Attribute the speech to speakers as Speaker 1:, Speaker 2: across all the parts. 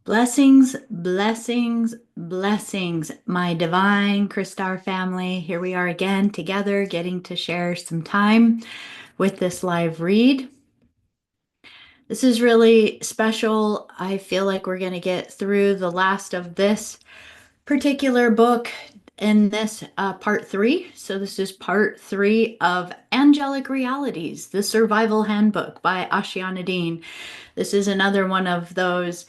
Speaker 1: Blessings, blessings, blessings, my divine Christar family. Here we are again together, getting to share some time with this live read. This is really special. I feel like we're going to get through the last of this particular book in this part three. So, this is part three of Angelic Realities, the Survival Handbook by Ashiana Dean. This is another one of those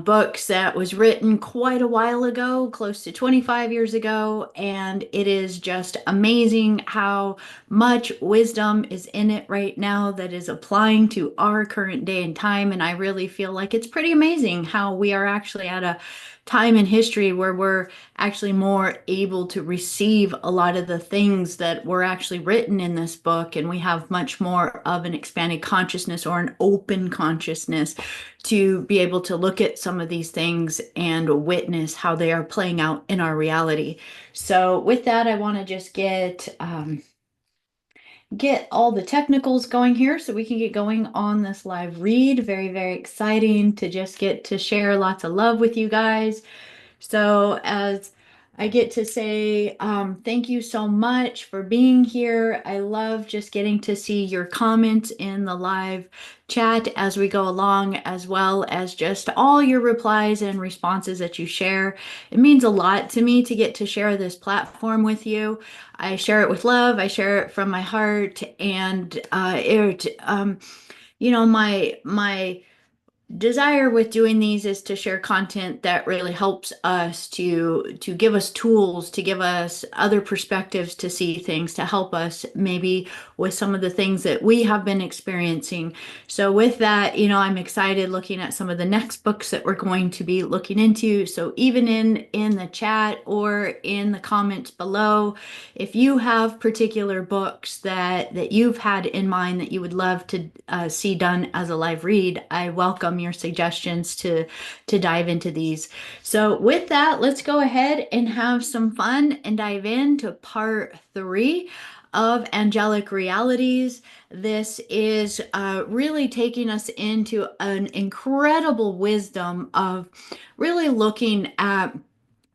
Speaker 1: books that was written quite a while ago, close to 25 years ago, and it is just amazing how much wisdom is in it right now that is applying to our current day and time. And I really feel like it's pretty amazing how we are actually at a time in history where we're actually more able to receive a lot of the things that were actually written in this book, and we have much more of an expanded consciousness or an open consciousness to be able to look at some of these things and witness how they are playing out in our reality. So with that, I want to just get all the technicals going here so we can get going on this live read. Very, very exciting to just get to share lots of love with you guys. So as I get to say, thank you so much for being here. I love just getting to see your comments in the live chat as we go along, as well as just all your replies and responses that you share. It means a lot to me to get to share this platform with you. I share it with love. I share it from my heart, and my desire with doing these is to share content that really helps us to give us tools, to give us other perspectives to see things, to help us maybe with some of the things that we have been experiencing. So with that, I'm excited looking at some of the next books that we're going to be looking into. So even in the chat or in the comments below, if you have particular books that you've had in mind that you would love to see done as a live read, I welcome your suggestions to dive into these. So with that, let's go ahead and have some fun and dive into part three of Angelic Realities. This is really taking us into an incredible wisdom of really looking at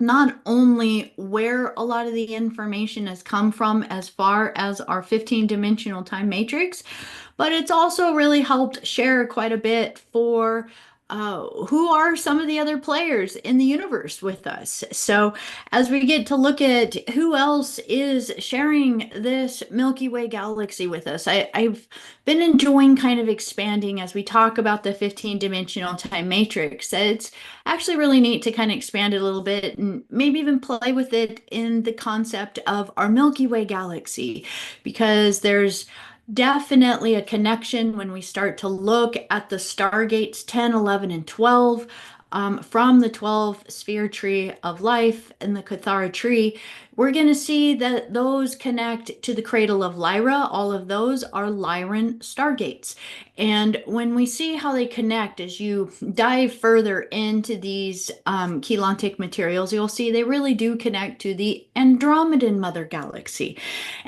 Speaker 1: not only where a lot of the information has come from as far as our 15-dimensional time matrix, but it's also really helped share quite a bit for who are some of the other players in the universe with us. So as we get to look at who else is sharing this Milky Way galaxy with us, I've been enjoying kind of expanding as we talk about the 15-dimensional time matrix. It's actually really neat to kind of expand it a little bit and maybe even play with it in the concept of our Milky Way galaxy, because there's definitely a connection when we start to look at the stargates 10, 11, and 12 from the 12 sphere tree of life and the Kathara tree. We're going to see that those connect to the cradle of Lyra. All of those are Lyran stargates. And when we see how they connect, as you dive further into these chelantic materials, you'll see they really do connect to the Andromedan Mother Galaxy.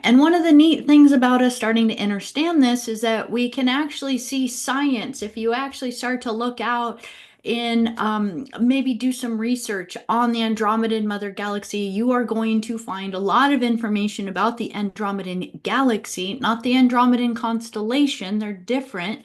Speaker 1: And one of the neat things about us starting to understand this is that we can actually see science. If you actually start to look out in maybe do some research on the Andromedan Mother Galaxy, you are going to find a lot of information about the Andromedan Galaxy, not the Andromedan constellation. They're different.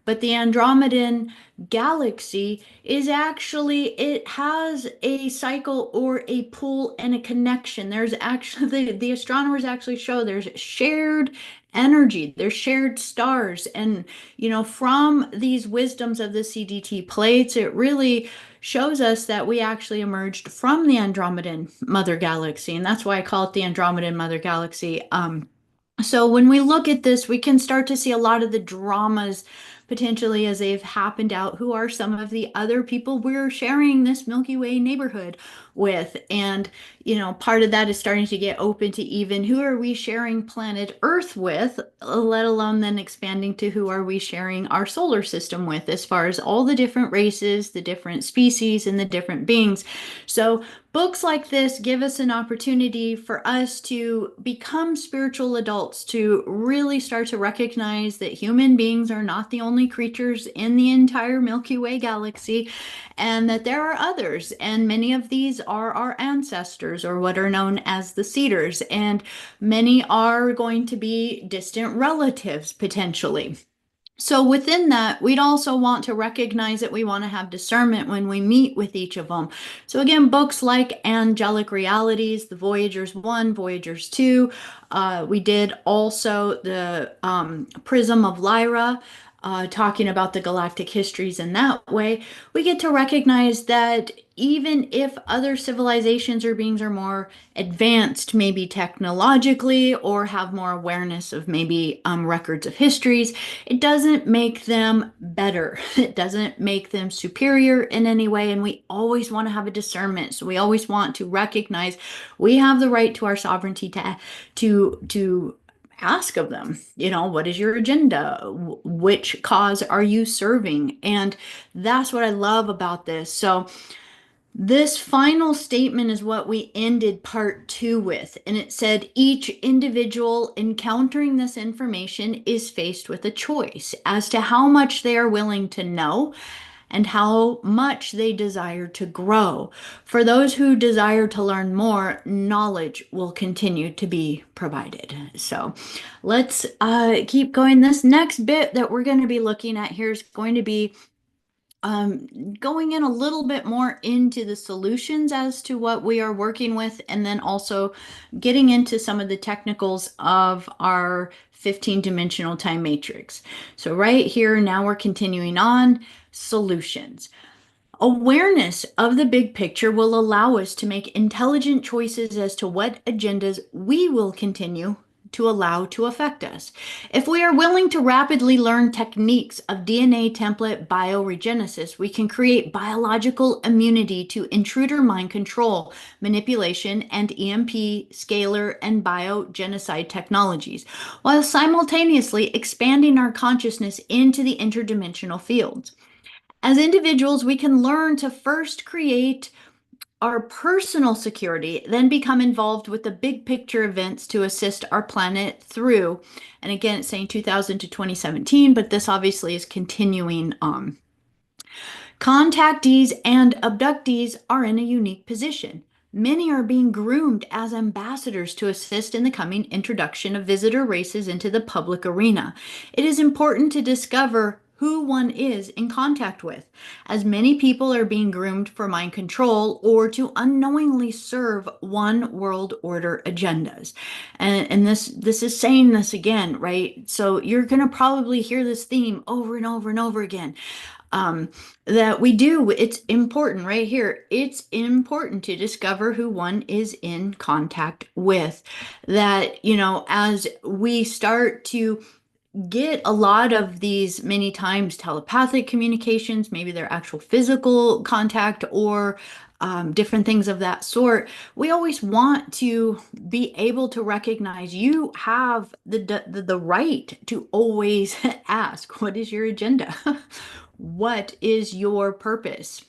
Speaker 1: But the Andromedan galaxy is actually, it has a cycle or a pull and a connection. There's actually, the astronomers actually show there's shared energy, there's shared stars. And, from these wisdoms of the CDT plates, it really shows us that we actually emerged from the Andromedan Mother Galaxy. And that's why I call it the Andromedan Mother Galaxy. So when we look at this, we can start to see a lot of the dramas potentially as they've happened out. Who are some of the other people we're sharing this Milky Way neighborhood with. And, part of that is starting to get open to even who are we sharing planet Earth with, let alone then expanding to who are we sharing our solar system with, as far as all the different races, the different species, and the different beings. So, books like this give us an opportunity for us to become spiritual adults, to really start to recognize that human beings are not the only creatures in the entire Milky Way galaxy, and that there are others. And many of these are our ancestors, or what are known as the Cedars, and many are going to be distant relatives potentially. So within that, we'd also want to recognize that we want to have discernment when we meet with each of them. So again, books like Angelic Realities, the Voyagers 1, Voyagers 2. We did also the Prism of Lyra, talking about the galactic histories in that way. We get to recognize that even if other civilizations or beings are more advanced, maybe technologically, or have more awareness of maybe records of histories, it doesn't make them better. It doesn't make them superior in any way. And we always want to have a discernment. So we always want to recognize we have the right to our sovereignty to ask of them, what is your agenda? Which cause are you serving? And that's what I love about this. So this final statement is what we ended part 2 with. And it said each individual encountering this information is faced with a choice as to how much they are willing to know and how much they desire to grow. For those who desire to learn more, knowledge will continue to be provided. So let's keep going. This next bit that we're going to be looking at here is going to be going in a little bit more into the solutions as to what we are working with, and then also getting into some of the technicals of our 15-dimensional time matrix. So right here, now we're continuing on solutions. Awareness of the big picture will allow us to make intelligent choices as to what agendas we will continue to allow to affect us. If we are willing to rapidly learn techniques of DNA template bioregenesis, we can create biological immunity to intruder mind control, manipulation, and EMP, scalar, and biogenocide technologies, while simultaneously expanding our consciousness into the interdimensional fields. As individuals, we can learn to first create our personal security, then become involved with the big picture events to assist our planet through. And again, it's saying 2000 to 2017, but this obviously is continuing on. Contactees and abductees are in a unique position. Many are being groomed as ambassadors to assist in the coming introduction of visitor races into the public arena. It is important to discover who one is in contact with, as many people are being groomed for mind control or to unknowingly serve one world order agendas. And this is saying this again, right? So you're going to probably hear this theme over and over and over again. That we do. It's important right here. It's important to discover who one is in contact with. That, as we start to get a lot of these many times telepathic communications, maybe they're actual physical contact or different things of that sort, we always want to be able to recognize you have the right to always ask, what is your agenda? What is your purpose?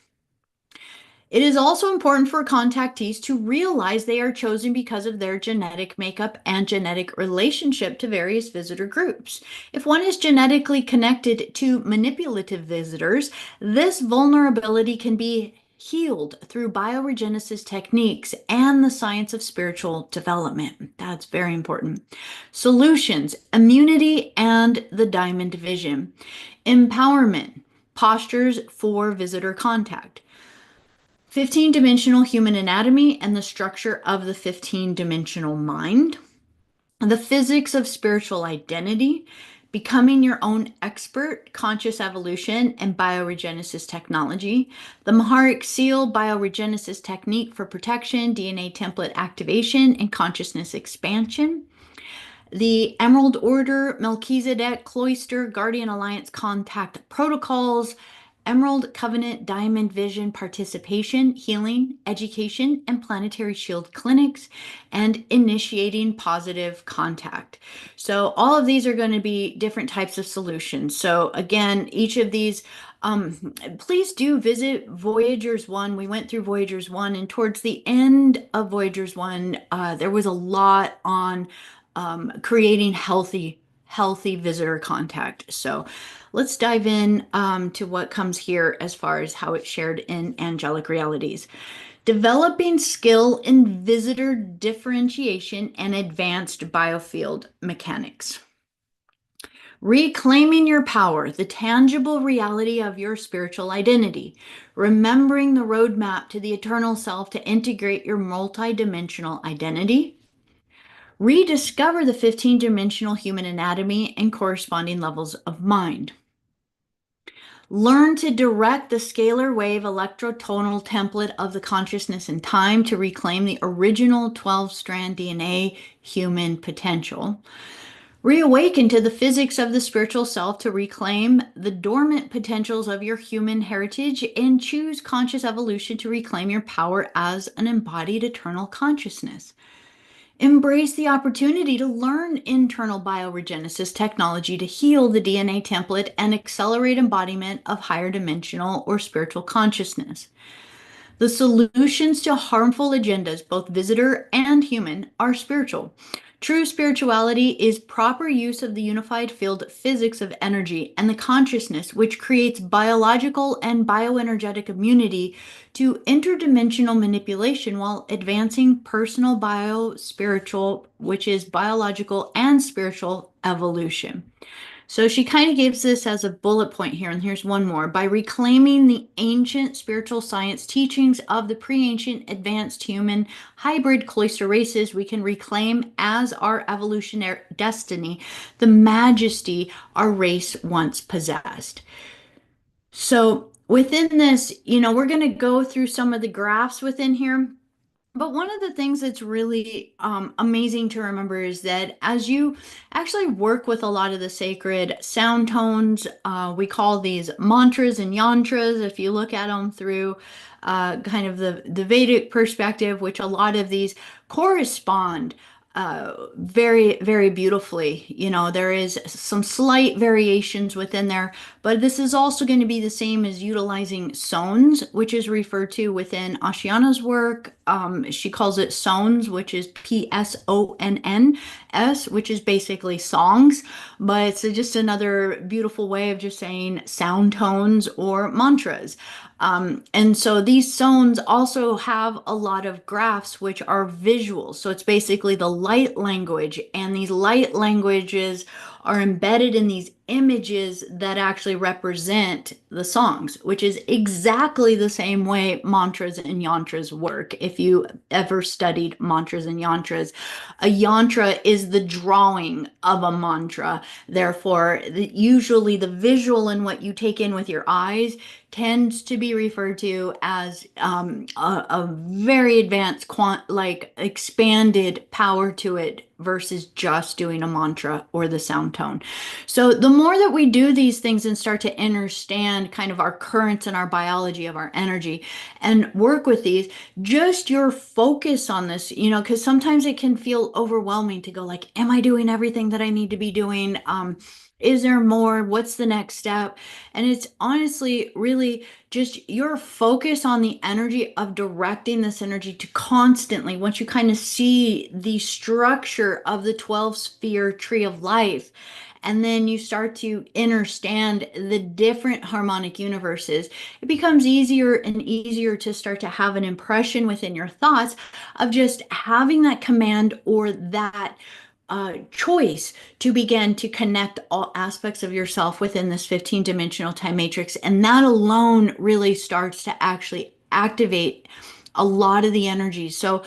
Speaker 1: It is also important for contactees to realize they are chosen because of their genetic makeup and genetic relationship to various visitor groups. If one is genetically connected to manipulative visitors, this vulnerability can be healed through bioregenesis techniques and the science of spiritual development. That's very important. Solutions, immunity, and the diamond vision. Empowerment, postures for visitor contact. 15-dimensional human anatomy and the structure of the 15-dimensional mind. The physics of spiritual identity. Becoming your own expert, conscious evolution, and bioregenesis technology. The Maharic Seal bioregenesis technique for protection, DNA template activation, and consciousness expansion. The Emerald Order, Melchizedek, Cloister, Guardian Alliance contact protocols, Emerald, Covenant, Diamond, Vision, Participation, Healing, Education, and Planetary Shield clinics, and initiating positive contact. So, all of these are going to be different types of solutions. So, again, each of these, please do visit Voyagers 1. We went through Voyagers 1, and towards the end of Voyagers 1, there was a lot on creating healthy visitor contact. So let's dive in to what comes here as far as how it's shared in Angelic Realities. Developing skill in visitor differentiation and advanced biofield mechanics. Reclaiming your power, the tangible reality of your spiritual identity. Remembering the roadmap to the eternal self to integrate your multidimensional identity. Rediscover the 15-dimensional human anatomy and corresponding levels of mind. Learn to direct the scalar wave electrotonal template of the consciousness in time to reclaim the original 12-strand DNA human potential. Reawaken to the physics of the spiritual self to reclaim the dormant potentials of your human heritage and choose conscious evolution to reclaim your power as an embodied eternal consciousness. Embrace the opportunity to learn internal bioregenesis technology to heal the DNA template and accelerate embodiment of higher dimensional or spiritual consciousness. The solutions to harmful agendas, both visitor and human, are spiritual. True spirituality is proper use of the unified field physics of energy and the consciousness, which creates biological and bioenergetic immunity to interdimensional manipulation while advancing personal bio-spiritual, which is biological and spiritual evolution. So she kind of gives this as a bullet point here, and here's one more. By reclaiming the ancient spiritual science teachings of the pre-ancient advanced human hybrid cloister races, we can reclaim as our evolutionary destiny the majesty our race once possessed. So within this, we're going to go through some of the graphs within here. But one of the things that's really amazing to remember is that as you actually work with a lot of the sacred sound tones, we call these mantras and yantras, if you look at them through kind of the Vedic perspective, which a lot of these correspond very, very beautifully. There is some slight variations within there, but this is also going to be the same as utilizing sones, which is referred to within Ashiana's work. She calls it sones, which is PSONNS, which is basically songs, but it's just another beautiful way of just saying sound tones or mantras. And so these zones also have a lot of graphs which are visuals. So it's basically the light language, and these light languages are embedded in these images that actually represent the songs, which is exactly the same way mantras and yantras work. If you ever studied mantras and yantras, a yantra is the drawing of a mantra. Therefore, usually the visual and what you take in with your eyes tends to be referred to as a very advanced expanded power to it versus just doing a mantra or the sound tone. So the more that we do these things and start to understand kind of our currents and our biology of our energy and work with these, just your focus on this, because sometimes it can feel overwhelming to go like, am I doing everything that I need to be doing? Is there more? What's the next step? And it's honestly really just your focus on the energy of directing this energy to constantly, once you kind of see the structure of the 12 sphere tree of life, and then you start to understand the different harmonic universes, it becomes easier and easier to start to have an impression within your thoughts of just having that command or that choice to begin to connect all aspects of yourself within this 15-dimensional time matrix. And that alone really starts to actually activate a lot of the energy. So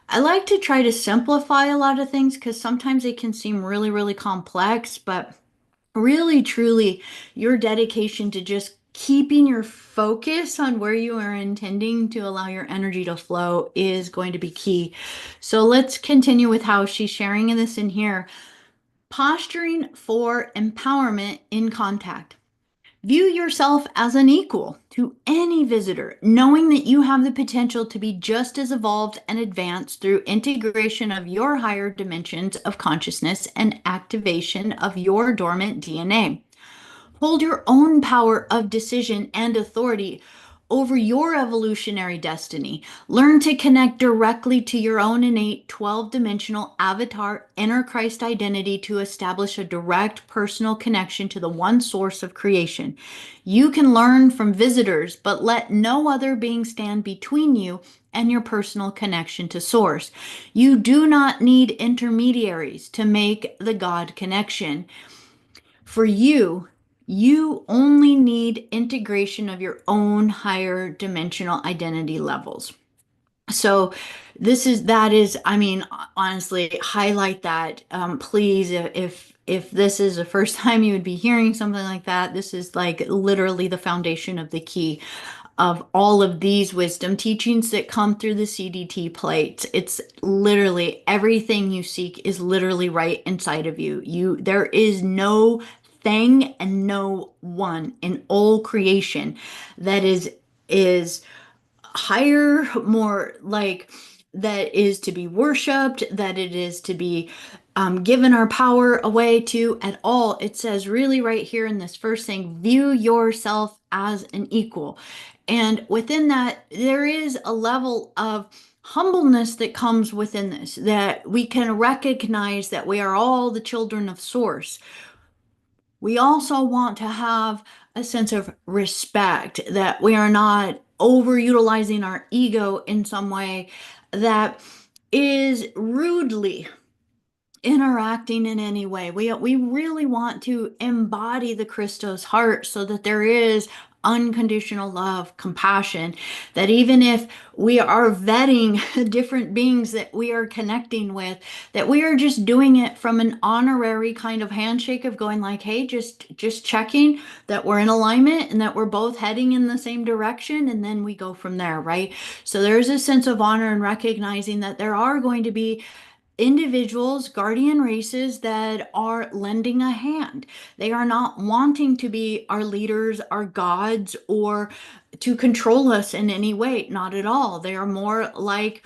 Speaker 1: I like to try to simplify a lot of things because sometimes it can seem really, really complex, but really, truly, your dedication to just keeping your focus on where you are intending to allow your energy to flow is going to be key. So let's continue with how she's sharing this in here. Posturing for empowerment in contact. View yourself as an equal to any visitor, knowing that you have the potential to be just as evolved and advanced through integration of your higher dimensions of consciousness and activation of your dormant DNA. Hold your own power of decision and authority over your evolutionary destiny. Learn to connect directly to your own innate 12-dimensional avatar inner Christ identity to establish a direct personal connection to the one source of creation. You can learn from visitors, but let no other being stand between you and your personal connection to source. You do not need intermediaries to make the God connection. For you, you only need integration of your own higher dimensional identity levels. So that is, I mean, honestly, highlight that. Please, if this is the first time you would be hearing something like that, this is like literally the foundation of the key of all of these wisdom teachings that come through the CDT plates. It's literally everything you seek is literally right inside of you. There is no thing and no one in all creation that is higher, more like that is to be worshiped, that it is to be given our power away to at all. It says really right here in this first thing, view yourself as an equal. And within that, there is a level of humbleness that comes within this, that we can recognize that we are all the children of Source. We also want to have a sense of respect, that we are not overutilizing our ego in some way that is rudely interacting in any way. We really want to embody the Christos heart so that there is unconditional love, compassion, that even if we are vetting different beings that we are connecting with, that we are just doing it from an honorary kind of handshake of going like, hey, just checking that we're in alignment and that we're both heading in the same direction, and then we go from there, right? So there's a sense of honor and recognizing that there are going to be individuals, guardian races that are lending a hand. They are not wanting to be our leaders, our gods, or to control us in any way. Not at all. They are more like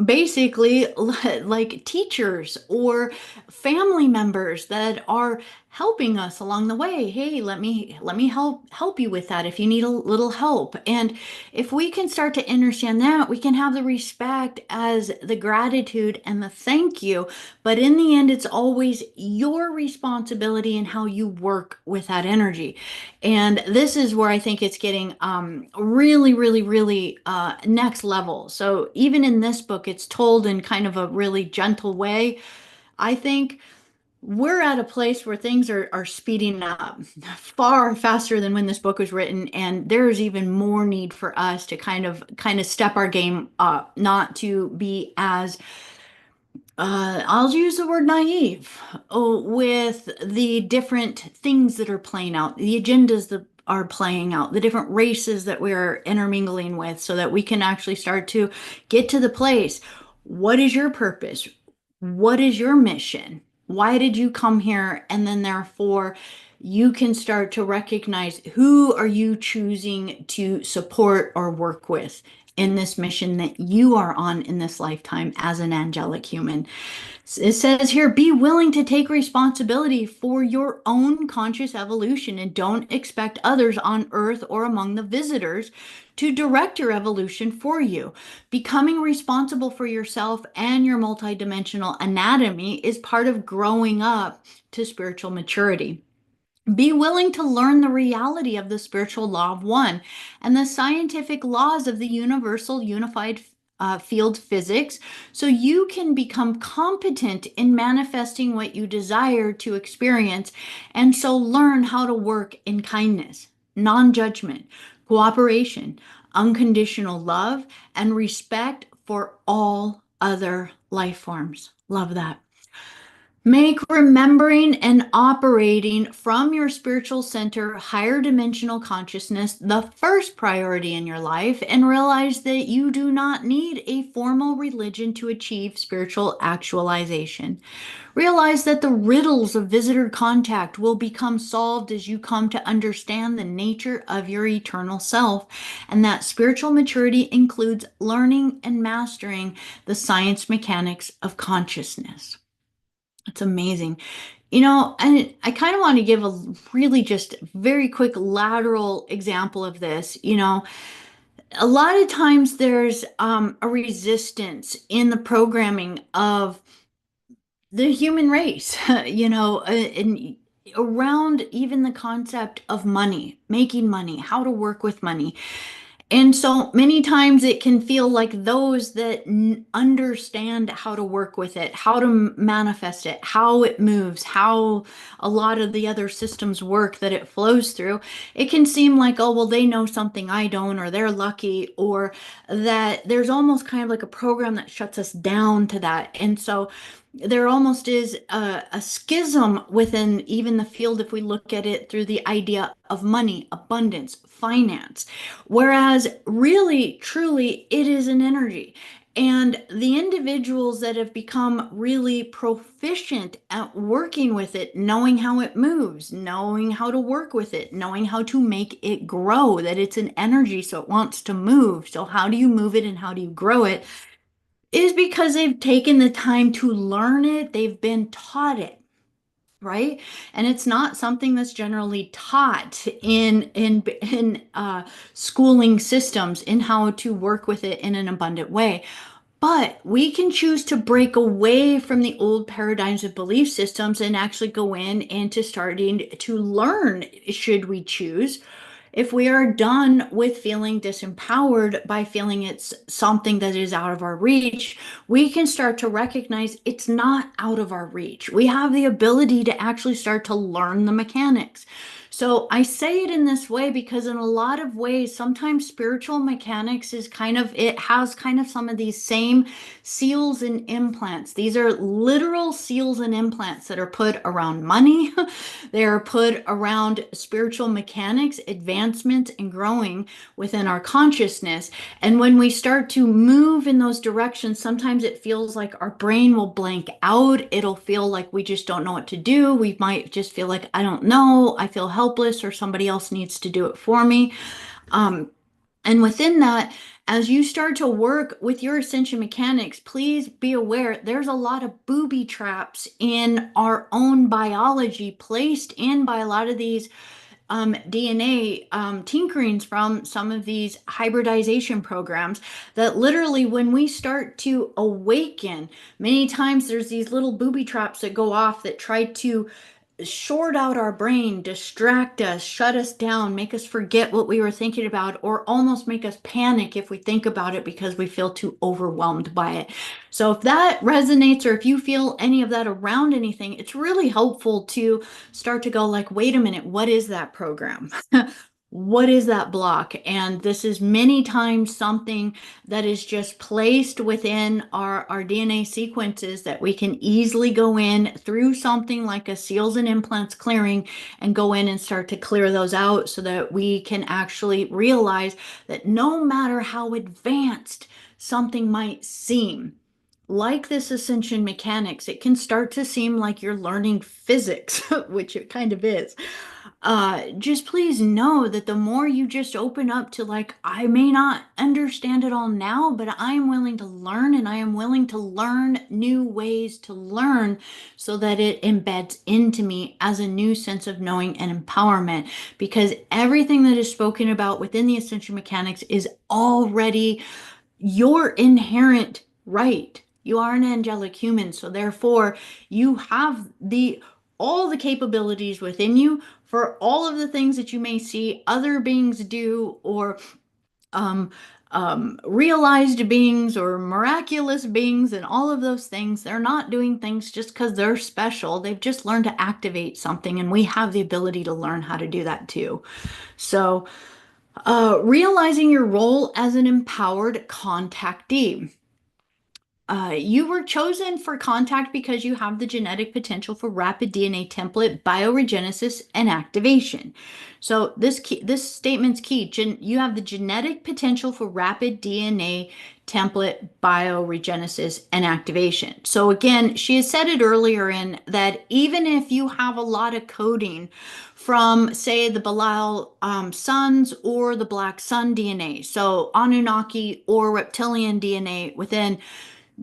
Speaker 1: basically like teachers or family members that are helping us along the way. Hey, let me help you with that if you need a little help. And if we can start to understand that, we can have the respect as the gratitude and the thank you. But in the end, it's always your responsibility and how you work with that energy. And this is where I think it's getting really, really, really next level. So even in this book, it's told in kind of a really gentle way. I think we're at a place where things are speeding up far faster than when this book was written, and there's even more need for us to kind of step our game up, not to be as I'll use the word naive with the different things that are playing out, the agendas that are playing out, the different races that we're intermingling with, so that we can actually start to get to the place. What is your purpose? What is your mission? Why did you come here? And then therefore, you can start to recognize who are you choosing to support or work with in this mission that you are on in this lifetime as an angelic human. It says here, be willing to take responsibility for your own conscious evolution and don't expect others on earth or among the visitors to direct your evolution for you. Becoming responsible for yourself and your multidimensional anatomy is part of growing up to spiritual maturity. Be willing to learn the reality of the spiritual law of one and the scientific laws of the universal unified field physics so you can become competent in manifesting what you desire to experience, and so learn how to work in kindness, non-judgment, cooperation, unconditional love, and respect for all other life forms. Love that. Make remembering and operating from your spiritual center, higher dimensional consciousness, the first priority in your life, and realize that you do not need a formal religion to achieve spiritual actualization. Realize that the riddles of visitor contact will become solved as you come to understand the nature of your eternal self, and that spiritual maturity includes learning and mastering the science mechanics of consciousness. It's amazing. And I kind of want to give a really just very quick lateral example of this. A lot of times there's a resistance in the programming of the human race, and around even the concept of money, making money, how to work with money. And so many times it can feel like those that understand how to work with it, how to manifest it, how it moves, how a lot of the other systems work that it flows through, it can seem like, oh, well, they know something I don't, or they're lucky, or that there's almost kind of like a program that shuts us down to that. And so there almost is a schism within even the field if we look at it through the idea of money, abundance, finance. Whereas, really, truly, it is an energy. And the individuals that have become really proficient at working with it, knowing how it moves, knowing how to work with it, knowing how to make it grow, that it's an energy, so it wants to move. So, how do you move it and how do you grow it? Is because they've taken the time to learn it, they've been taught it, right? And it's not something that's generally taught in schooling systems in how to work with it in an abundant way. But we can choose to break away from the old paradigms of belief systems and actually go in and to starting to learn, should we choose, if we are done with feeling disempowered by feeling it's something that is out of our reach, we can start to recognize it's not out of our reach. We have the ability to actually start to learn the mechanics. So I say it in this way because in a lot of ways, sometimes spiritual mechanics is it has kind of some of these same seals and implants. These are literal seals and implants that are put around money. They are put around spiritual mechanics, advancement, and growing within our consciousness. And when we start to move in those directions, sometimes it feels like our brain will blank out. It'll feel like we just don't know what to do. We might just feel like, I don't know, I feel helpless, or somebody else needs to do it for me. And within that, as you start to work with your ascension mechanics, please be aware there's a lot of booby traps in our own biology placed in by a lot of these DNA tinkerings from some of these hybridization programs that literally, when we start to awaken, many times there's these little booby traps that go off that try to short out our brain, distract us, shut us down, make us forget what we were thinking about, or almost make us panic if we think about it because we feel too overwhelmed by it. So, if that resonates, or if you feel any of that around anything, it's really helpful to start to go, like, wait a minute, what is that program? What is that block? And this is many times something that is just placed within our DNA sequences that we can easily go in through something like a seals and implants clearing and go in and start to clear those out so that we can actually realize that no matter how advanced something might seem, like this ascension mechanics, it can start to seem like you're learning physics, which it kind of is. Just please know that the more you just open up to, like, I may not understand it all now, but I am willing to learn, and I am willing to learn new ways to learn so that it embeds into me as a new sense of knowing and empowerment. Because everything that is spoken about within the ascension mechanics is already your inherent right. You are an angelic human, so therefore you have the all the capabilities within you for all of the things that you may see other beings do, or um, realized beings or miraculous beings, and all of those things. They're not doing things just because they're special. They've just learned to activate something, and we have the ability to learn how to do that too. So, realizing your role as an empowered contactee. You were chosen for contact because you have the genetic potential for rapid DNA template bioregenesis and activation. So this statement's key. You have the genetic potential for rapid DNA template bioregenesis and activation. So again, she has said it earlier in that even if you have a lot of coding from, say, the Belial sons or the Black Sun DNA, so Anunnaki or reptilian DNA within,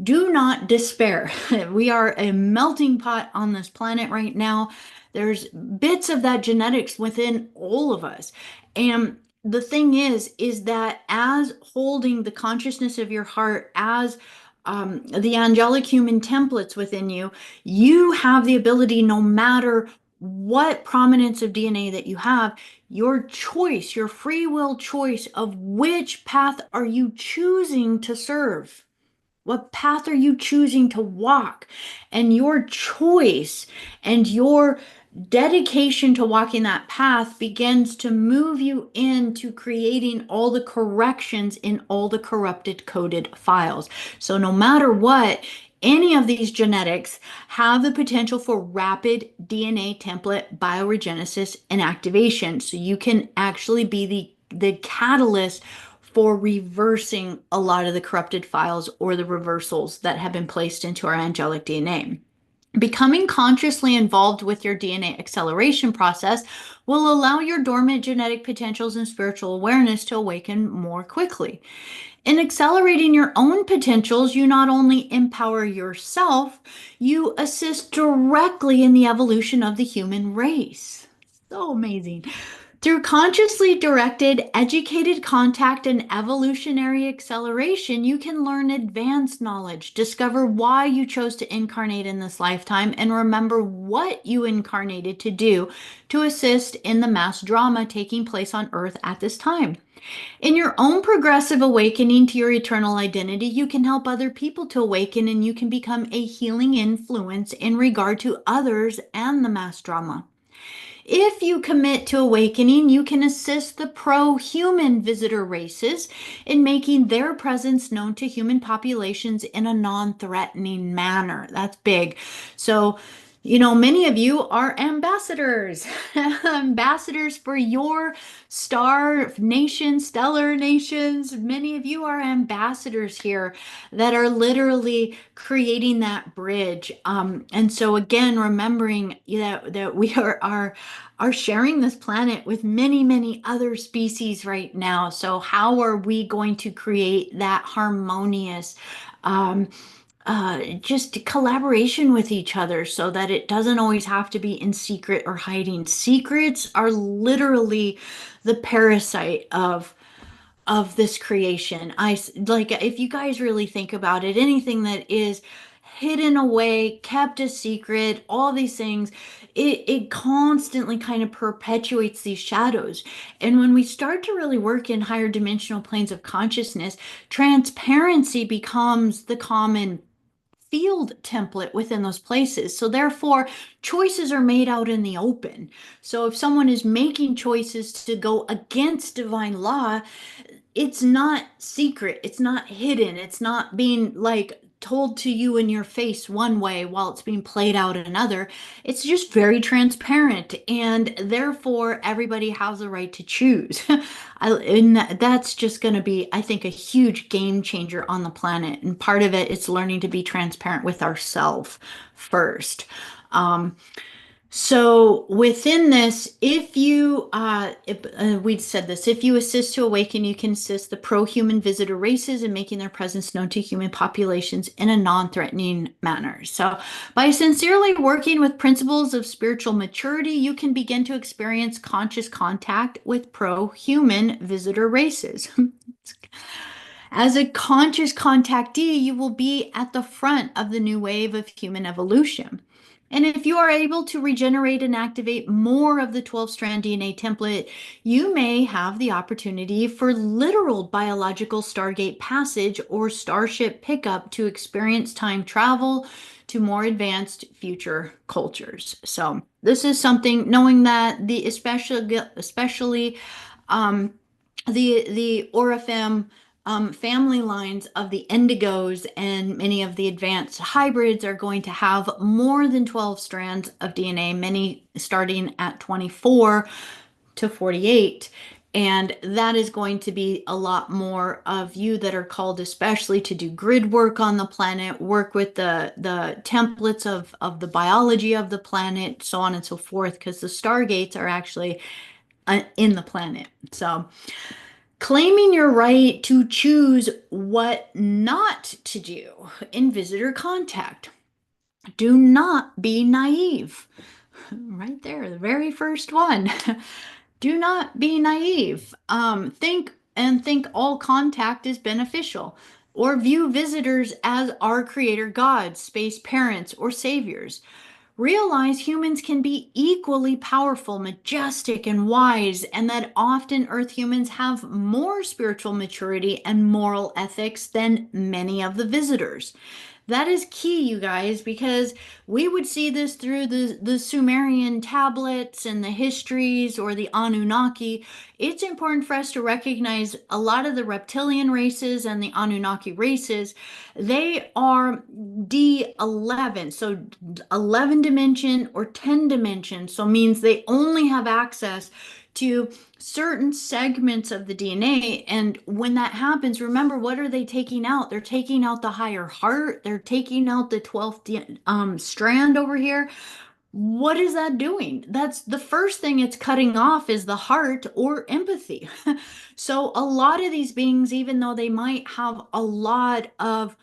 Speaker 1: do not despair. We are a melting pot on this planet right now. There's bits of that genetics within all of us. And the thing is that as holding the consciousness of your heart as the angelic human templates within you, you have the ability, no matter what prominence of DNA that you have, your choice, your free will choice of which path are you choosing to serve. What path are you choosing to walk? And your choice and your dedication to walking that path begins to move you into creating all the corrections in all the corrupted coded files. So no matter what, any of these genetics have the potential for rapid DNA template bioregenesis and activation. So you can actually be the catalyst for reversing a lot of the corrupted files or the reversals that have been placed into our angelic DNA. Becoming consciously involved with your DNA acceleration process will allow your dormant genetic potentials and spiritual awareness to awaken more quickly. In accelerating your own potentials, you not only empower yourself, you assist directly in the evolution of the human race. So amazing. Through consciously directed, educated contact and evolutionary acceleration, you can learn advanced knowledge, discover why you chose to incarnate in this lifetime, and remember what you incarnated to do to assist in the mass drama taking place on Earth at this time. In your own progressive awakening to your eternal identity, you can help other people to awaken and you can become a healing influence in regard to others and the mass drama. If you commit to awakening, you can assist the pro-human visitor races in making their presence known to human populations in a non-threatening manner. That's big. So, many of you are ambassadors, ambassadors for your star nation, stellar nations. Many of you are ambassadors here that are literally creating that bridge. And so again, remembering that we are sharing this planet with many, many other species right now. So how are we going to create that harmonious um, just collaboration with each other so that it doesn't always have to be in secret or hiding? Secrets are literally the parasite of this creation. Like, if you guys really think about it, anything that is hidden away, kept a secret, all these things, it constantly kind of perpetuates these shadows. And when we start to really work in higher dimensional planes of consciousness, transparency becomes the common field template within those places. So therefore, choices are made out in the open. So if someone is making choices to go against divine law, it's not secret, it's not hidden, it's not being like told to you in your face one way while it's being played out another. It's just very transparent, and therefore everybody has a right to choose. And that's just going to be, I think, a huge game changer on the planet. And part of it is learning to be transparent with ourselves first. So within this, we'd said this, if you assist to awaken, you can assist the pro-human visitor races in making their presence known to human populations in a non-threatening manner. So by sincerely working with principles of spiritual maturity, you can begin to experience conscious contact with pro-human visitor races. As a conscious contactee, you will be at the front of the new wave of human evolution. And if you are able to regenerate and activate more of the 12-strand DNA template, you may have the opportunity for literal biological Stargate passage or starship pickup to experience time travel to more advanced future cultures. So this is something, knowing that especially the Orifem family lines of the indigos and many of the advanced hybrids are going to have more than 12 strands of DNA, many starting at 24 to 48. And that is going to be a lot more of you that are called, especially to do grid work on the planet, work with the templates of the biology of the planet, so on and so forth, because the stargates are actually in the planet. So, claiming your right to choose what not to do in visitor contact. Do not be naive. Right there, the very first one. Do not be naive. Think all contact is beneficial, or view visitors as our creator gods, space parents, or saviors. Realize humans can be equally powerful, majestic, and wise, and that often Earth humans have more spiritual maturity and moral ethics than many of the visitors. That is key, you guys, because we would see this through the Sumerian tablets and the histories or the Anunnaki. It's important for us to recognize a lot of the reptilian races and the Anunnaki races. They are D11, so 11 dimension or 10 dimension, so means they only have access to certain segments of the DNA. And when that happens, remember, what are they taking out? They're taking out the higher heart. They're taking out the 12th strand over here. What is that doing? That's the first thing it's cutting off is the heart or empathy. So a lot of these beings, even though they might have a lot of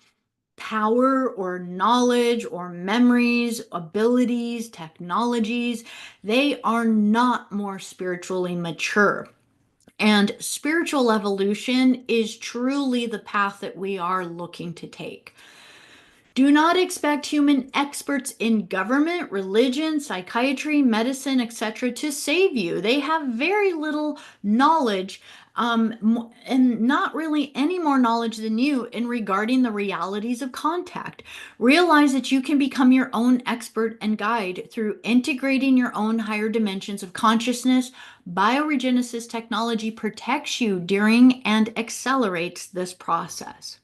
Speaker 1: power or knowledge or memories, abilities, technologies, they are not more spiritually mature. And spiritual evolution is truly the path that we are looking to take. Do not expect human experts in government, religion, psychiatry, medicine, etc. to save you. They have very little knowledge, and not really any more knowledge than you in regarding the realities of contact. Realize that you can become your own expert and guide through integrating your own higher dimensions of consciousness. Bioregenesis technology protects you during and accelerates this process.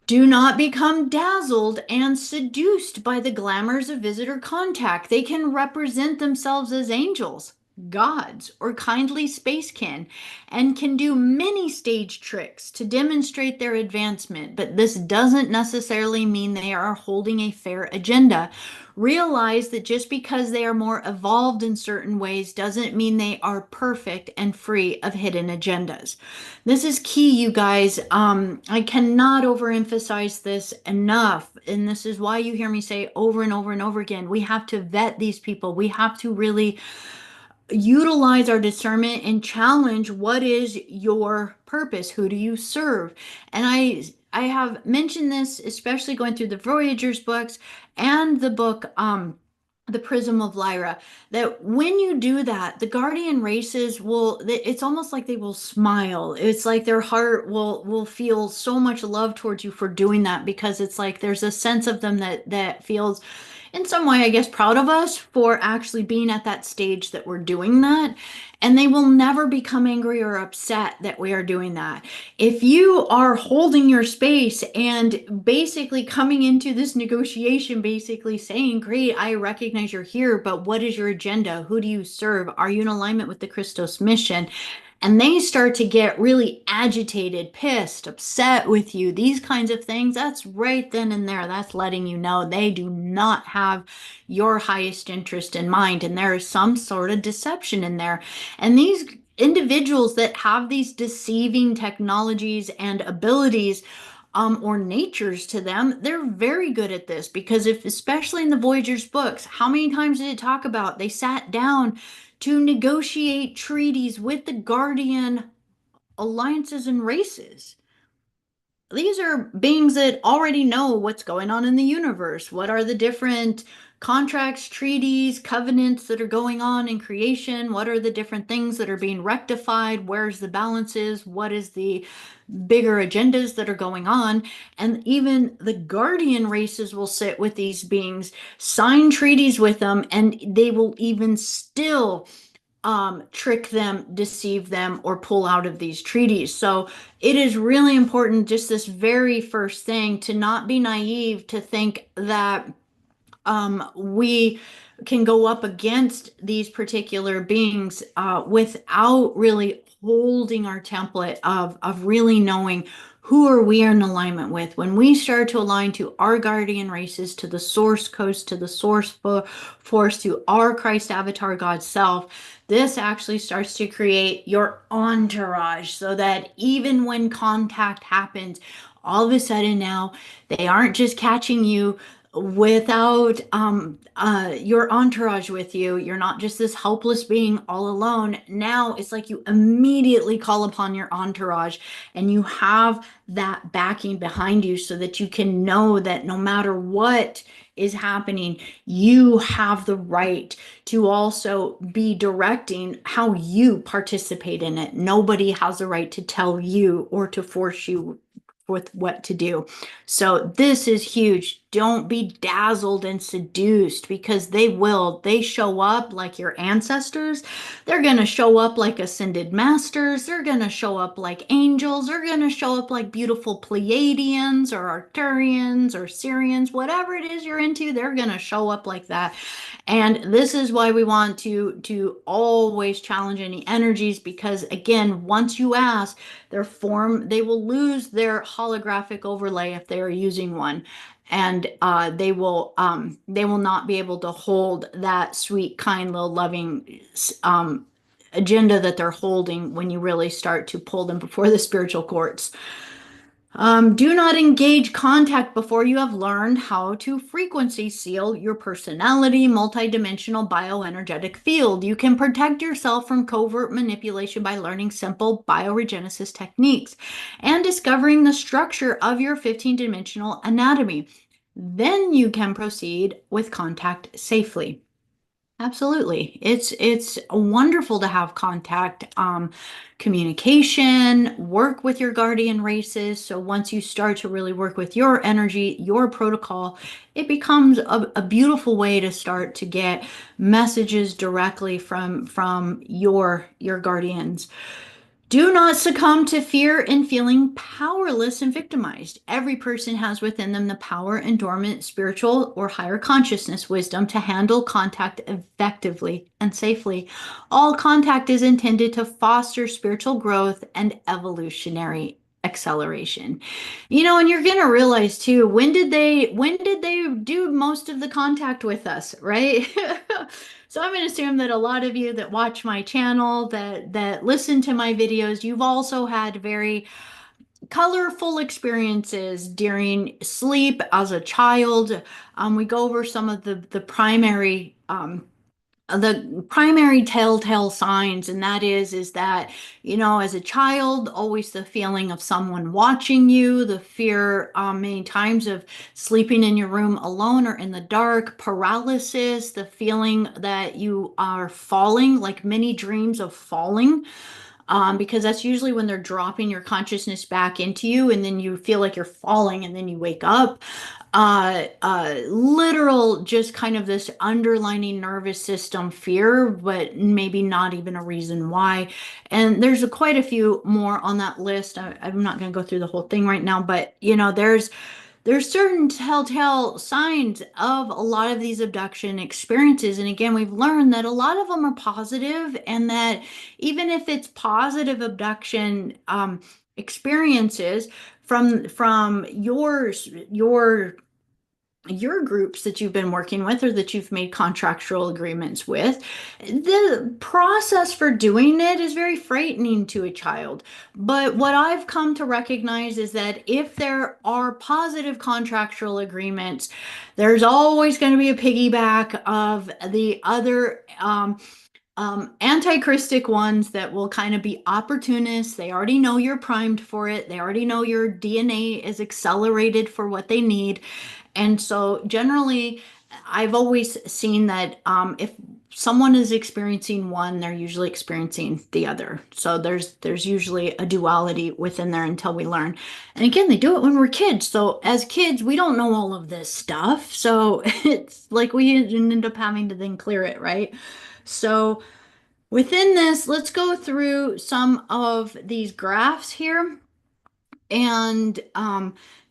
Speaker 1: Do not become dazzled and seduced by the glamours of visitor contact. They can represent themselves as angels, gods, or kindly spacekin, and can do many stage tricks to demonstrate their advancement, but this doesn't necessarily mean they are holding a fair agenda. Realize that just because they are more evolved in certain ways doesn't mean they are perfect and free of hidden agendas. This is key, you guys. I cannot overemphasize this enough. And this is why you hear me say over and over and over again, we have to vet these people. We have to really utilize our discernment and challenge what is your purpose? Who do you serve? And I have mentioned this, especially going through the Voyagers books and the book The Prism of Lyra, that when you do that, the guardian races will, it's almost like they will smile. It's like their heart will feel so much love towards you for doing that, because it's like there's a sense of them that feels in some way, I guess, proud of us for actually being at that stage that we're doing that. And they will never become angry or upset that we are doing that. If you are holding your space and basically coming into this negotiation, basically saying, great, I recognize you're here, but what is your agenda? Who do you serve? Are you in alignment with the Christos mission? And they start to get really agitated, pissed, upset with you, these kinds of things, that's right then and there. That's letting you know they do not have your highest interest in mind. And there is some sort of deception in there. And these individuals that have these deceiving technologies and abilities, or natures to them, they're very good at this, because if, especially in the Voyagers books, how many times did it talk about they sat down to negotiate treaties with the guardian alliances and races? These are beings that already know what's going on in the universe. What are the different contracts, treaties, covenants that are going on in creation? What are the different things that are being rectified? Where's the balances? What is the bigger agendas that are going on? And even the guardian races will sit with these beings, sign treaties with them, and they will even still trick them, deceive them, or pull out of these treaties. So it is really important, just this very first thing, to not be naive to think that we can go up against these particular beings without really holding our template of really knowing who are we in alignment with. When we start to align to our guardian races, to the source coast, to the source force, to our Christ avatar God self, this actually starts to create your entourage so that even when contact happens, all of a sudden now they aren't just catching you without your entourage with you. You're not just this helpless being all alone. Now it's like you immediately call upon your entourage and you have that backing behind you so that you can know that no matter what is happening, you have the right to also be directing how you participate in it. Nobody has the right to tell you or to force you with what to do. So this is huge. Don't be dazzled and seduced, because they will. They show up like your ancestors. They're going to show up like ascended masters. They're going to show up like angels. They're going to show up like beautiful Pleiadians or Arcturians or Syrians, whatever it is you're into, they're going to show up like that. And this is why we want to always challenge any energies, because again, once you ask, they will lose their holographic overlay if they are using one, and they will not be able to hold that sweet, kind, little, loving agenda that they're holding when you really start to pull them before the spiritual courts. Do not engage contact before you have learned how to frequency seal your personality, multidimensional bioenergetic field. You can protect yourself from covert manipulation by learning simple bioregenesis techniques and discovering the structure of your 15-dimensional anatomy. Then you can proceed with contact safely. Absolutely. It's wonderful to have contact, communication, work with your guardian races. So once you start to really work with your energy, your protocol, it becomes a beautiful way to start to get messages directly from your guardians. Do not succumb to fear and feeling powerless and victimized. Every person has within them the power and dormant spiritual or higher consciousness wisdom to handle contact effectively and safely. All contact is intended to foster spiritual growth and evolutionary acceleration. And you're going to realize too, when did they do most of the contact with us, right? So I'm going to assume that a lot of you that watch my channel, that listen to my videos, you've also had very colorful experiences during sleep as a child. We go over some of the primary telltale signs, and that is that, as a child, always the feeling of someone watching you, the fear many times of sleeping in your room alone or in the dark, paralysis, the feeling that you are falling, like many dreams of falling, because that's usually when they're dropping your consciousness back into you, and then you feel like you're falling, and then you wake up. Literal, just kind of this underlining nervous system fear, but maybe not even a reason why. And there's quite a few more on that list. I'm not going to go through the whole thing right now, but there's certain telltale signs of a lot of these abduction experiences. And again, we've learned that a lot of them are positive, and that even if it's positive abduction experiences from your groups that you've been working with or that you've made contractual agreements with, the process for doing it is very frightening to a child. But what I've come to recognize is that if there are positive contractual agreements, there's always going to be a piggyback of the other anti-Christic ones that will kind of be opportunists. They already know you're primed for it. They already know your DNA is accelerated for what they need. And so generally, I've always seen that if someone is experiencing one, they're usually experiencing the other. So there's usually a duality within there until we learn. And again, they do it when we're kids. So as kids, we don't know all of this stuff. So it's like we end up having to then clear it, right? So Within this, let's go through some of these graphs here. And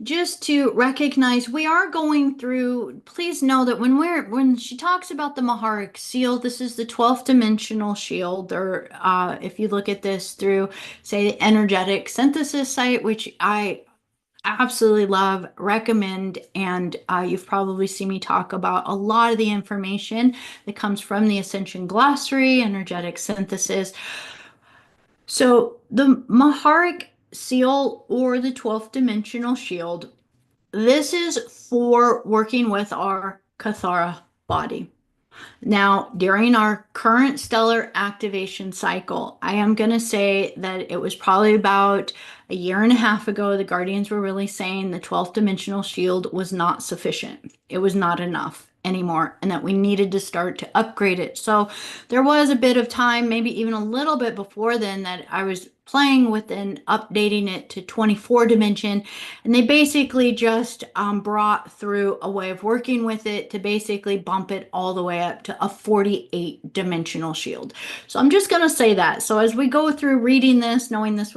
Speaker 1: just to recognize, we are going through, please know that when she talks about the Maharic seal, this is the 12th dimensional shield, or if you look at this through, say, the energetic synthesis site, which I absolutely love, recommend, and you've probably seen me talk about a lot of the information that comes from the Ascension Glossary, energetic synthesis. So the Maharic seal, or the 12th dimensional shield, this is for working with our Kathara body. Now, during our current stellar activation cycle, I am going to say that it was probably about a year and a half ago, the Guardians were really saying the 12th dimensional shield was not sufficient. It was not enough anymore, and that we needed to start to upgrade it. So there was a bit of time, maybe even a little bit before then, that I was playing with and updating it to 24 dimension, and they basically just brought through a way of working with it to basically bump it all the way up to a 48 dimensional shield. So I'm just going to say that. So as we go through reading this, knowing this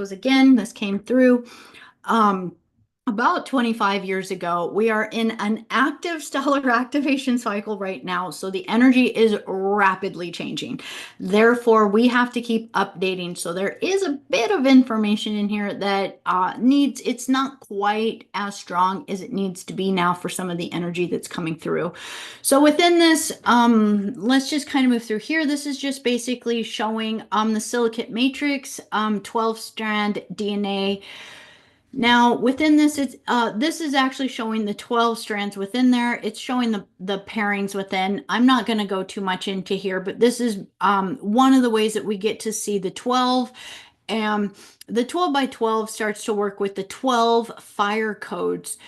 Speaker 1: came through, um, about 25 years ago. We are in an active stellar activation cycle right now, so the energy is rapidly changing. Therefore, we have to keep updating. So there is a bit of information in here that it's not quite as strong as it needs to be now for some of the energy that's coming through. So within this, let's just kind of move through here. This is just basically showing the silicate matrix, 12 strand DNA. Now, within this, this is actually showing the 12 strands within there. It's showing the pairings within. I'm not going to go too much into here, but this is one of the ways that we get to see the 12. And the 12 by 12 starts to work with the 12 fire codes.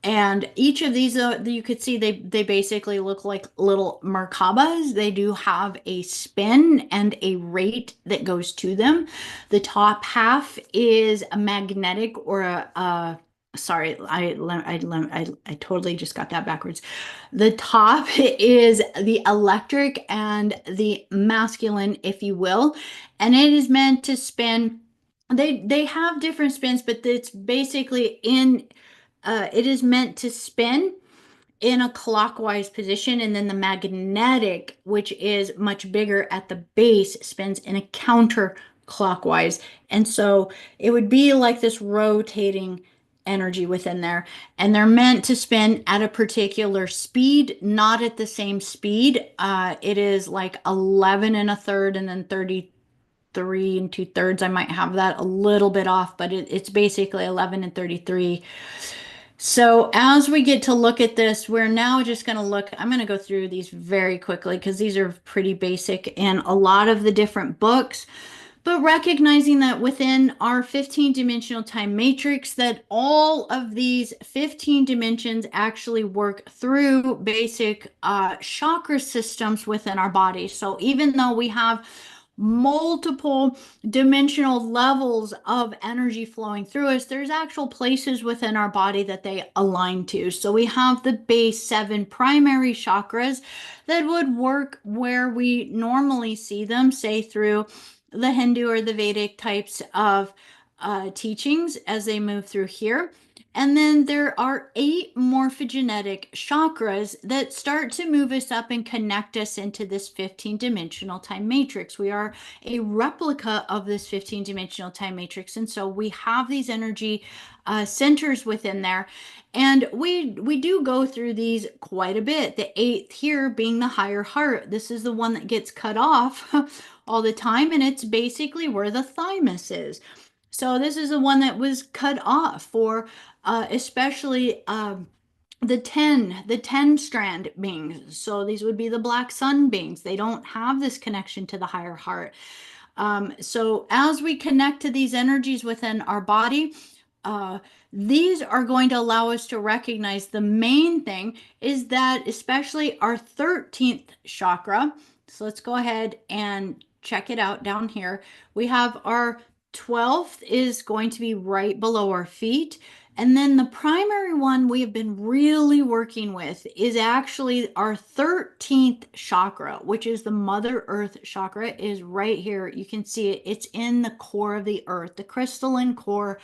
Speaker 1: And each of these, you could see they basically look like little Merkabas. They do have a spin and a rate that goes to them. The top half is a magnetic, or sorry, I totally just got that backwards. The top is the electric and the masculine, if you will, and it is meant to spin. They have different spins, but it's basically it is meant to spin in a clockwise position, and then the magnetic, which is much bigger at the base, spins in a counterclockwise. And so it would be like this rotating energy within there. And they're meant to spin at a particular speed, not at the same speed. It is like 11 and a third, and then 33 and 2/3. I might have that a little bit off, but it's basically 11 and 33. So as we get to look at this, we're now just going to look, I'm going to go through these very quickly because these are pretty basic in a lot of the different books, but recognizing that within our 15 dimensional time matrix, that all of these 15 dimensions actually work through basic chakra systems within our body. So even though we have multiple dimensional levels of energy flowing through us, there's actual places within our body that they align to. So we have the base 7 primary chakras that would work where we normally see them, say through the Hindu or the Vedic types of teachings as they move through here. And then there are 8 morphogenetic chakras that start to move us up and connect us into this 15-dimensional time matrix. We are a replica of this 15-dimensional time matrix. And so we have these energy centers within there. And we do go through these quite a bit. The 8th here being the higher heart. This is the one that gets cut off all the time. And it's basically where the thymus is. So this is the one that was cut off for especially the 10 strand beings. So these would be the black sun beings. They don't have this connection to the higher heart. So as we connect to these energies within our body, these are going to allow us to recognize the main thing is that especially our 13th chakra. So let's go ahead and check it out down here. We have our 12th is going to be right below our feet. And then the primary one we have been really working with is actually our 13th chakra, which is the Mother Earth chakra, is right here. You can see it. It's in the core of the earth, the crystalline core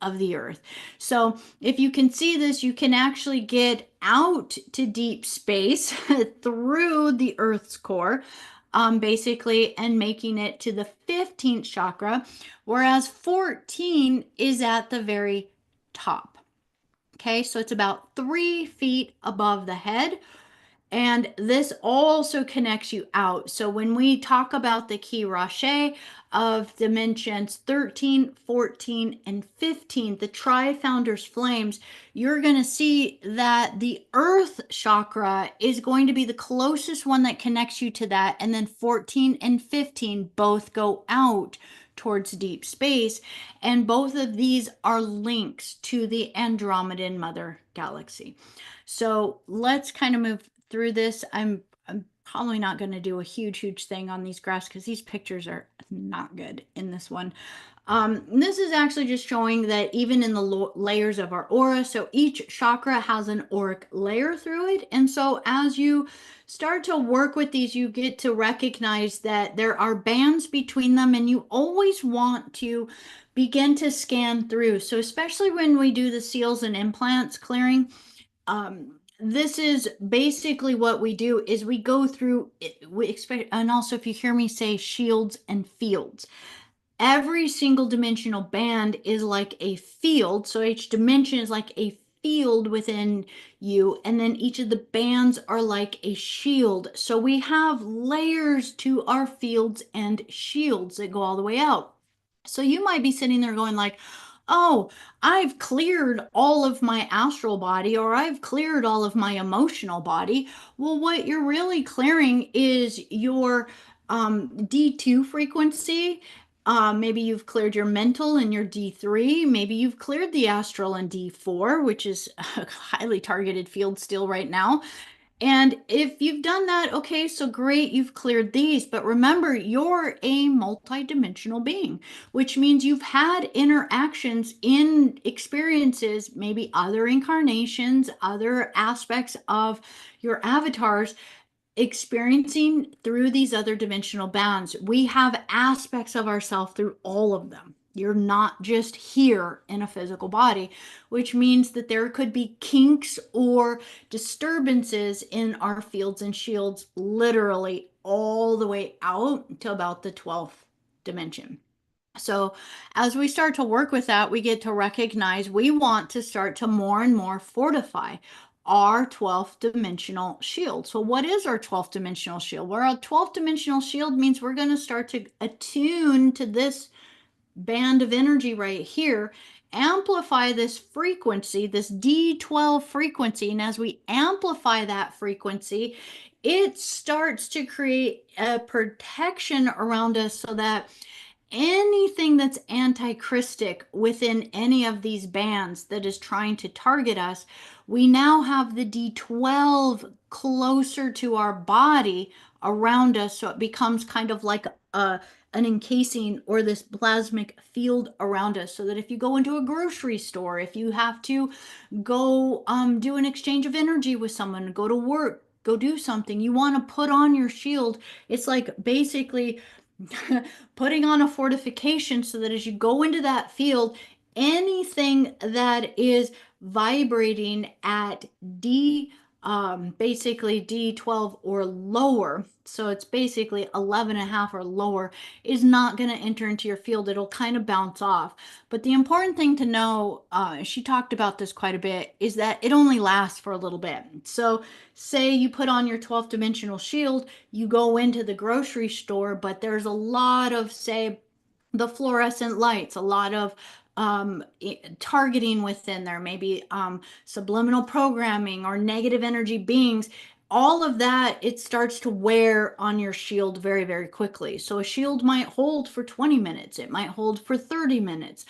Speaker 1: of the earth. So if you can see this, you can actually get out to deep space through the earth's core, basically, and making it to the 15th chakra, whereas 14 is at the very top. Okay, so it's about 3 feet above the head. And this also connects you out. So when we talk about the key rache of dimensions 13, 14, and 15, the tri-founders flames, you're going to see that the earth chakra is going to be the closest one that connects you to that. And then 14 and 15 both go out towards deep space. And both of these are links to the Andromedan Mother Galaxy. So let's kind of move through this. I'm probably not going to do a huge thing on these graphs because these pictures are not good in this one. This is actually just showing that even in the layers of our aura, so each chakra has an auric layer through it. And so as you start to work with these, you get to recognize that there are bands between them, and you always want to begin to scan through. So especially when we do the seals and implants clearing, this is basically what we do is we go through it, we expect, and also if you hear me say shields and fields, every single dimensional band is like a field. So each dimension is like a field within you, and then each of the bands are like a shield. So we have layers to our fields and shields that go all the way out. So you might be sitting there going like, oh, I've cleared all of my astral body, or I've cleared all of my emotional body. Well, what you're really clearing is your D2 frequency. Maybe you've cleared your mental and your D3. Maybe you've cleared the astral and D4, which is a highly targeted field still right now. And if you've done that, okay, so great, you've cleared these. But remember, you're a multidimensional being, which means you've had interactions in experiences, maybe other incarnations, other aspects of your avatars experiencing through these other dimensional bounds. We have aspects of ourselves through all of them. You're not just here in a physical body, which means that there could be kinks or disturbances in our fields and shields, literally all the way out to about the 12th dimension. So, as we start to work with that, we get to recognize we want to start to more and more fortify our 12th dimensional shield. So, what is our 12th dimensional shield? Well, our 12th dimensional shield means we're going to start to attune to this band of energy right here, amplify this frequency, this D12 frequency. And as we amplify that frequency, it starts to create a protection around us so that anything that's anti-Christic within any of these bands that is trying to target us, we now have the D12 closer to our body around us. So it becomes kind of like an encasing or this plasmic field around us. So that if you go into a grocery store, if you have to go do an exchange of energy with someone, go to work, go do something, you want to put on your shield. It's like basically putting on a fortification so that as you go into that field, anything that is vibrating at D, basically D12 or lower, so it's basically 11 and a half or lower, is not going to enter into your field. It'll kind of bounce off. But the important thing to know, she talked about this quite a bit, is that it only lasts for a little bit. So say you put on your 12th dimensional shield, you go into the grocery store, but there's a lot of, say, the fluorescent lights, a lot of targeting within there, maybe subliminal programming or negative energy beings. All of that, it starts to wear on your shield very quickly. So a shield might hold for 20 minutes, it might hold for 30 minutes.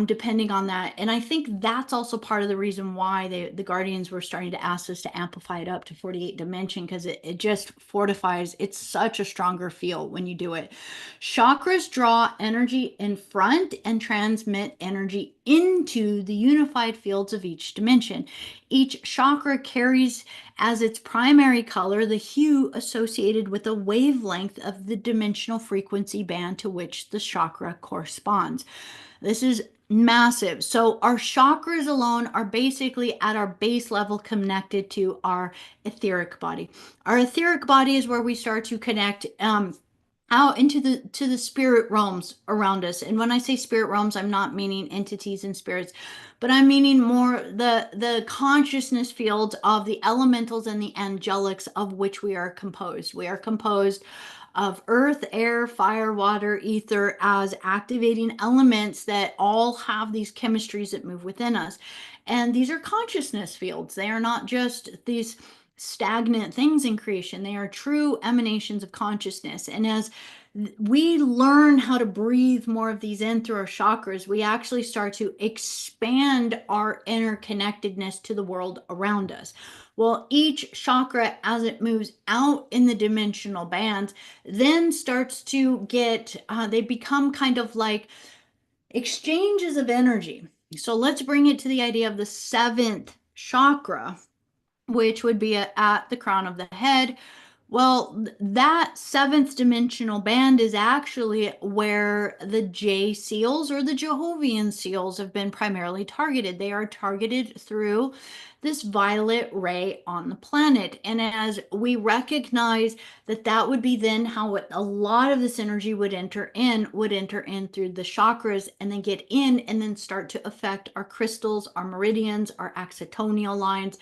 Speaker 1: depending on that. And I think that's also part of the reason why the Guardians were starting to ask us to amplify it up to 48 dimension, because it just fortifies. It's such a stronger feel when you do it. Chakras draw energy in front and transmit energy into the unified fields of each dimension. Each chakra carries as its primary color the hue associated with the wavelength of the dimensional frequency band to which the chakra corresponds. This is massive. So our chakras alone are basically at our base level connected to our etheric body. Our etheric body is where we start to connect out into the spirit realms around us. And when I say spirit realms, I'm not meaning entities and spirits, but I'm meaning more the consciousness fields of the elementals and the angelics of which we are composed. We are composed of earth, air, fire, water, ether as activating elements that all have these chemistries that move within us. And these are consciousness fields. They are not just these stagnant things in creation. They are true emanations of consciousness. And as we learn how to breathe more of these in through our chakras, we actually start to expand our interconnectedness to the world around us. Well, each chakra, as it moves out in the dimensional bands, then starts to get, they become kind of like exchanges of energy. So let's bring it to the idea of the seventh chakra, which would be at the crown of the head. Well, that seventh dimensional band is actually where the J seals or the Jehovian seals have been primarily targeted. They are targeted through this violet ray on the planet. And as we recognize that that would be then how a lot of this energy would enter in through the chakras and then get in and then start to affect our crystals, our meridians, our axonal lines,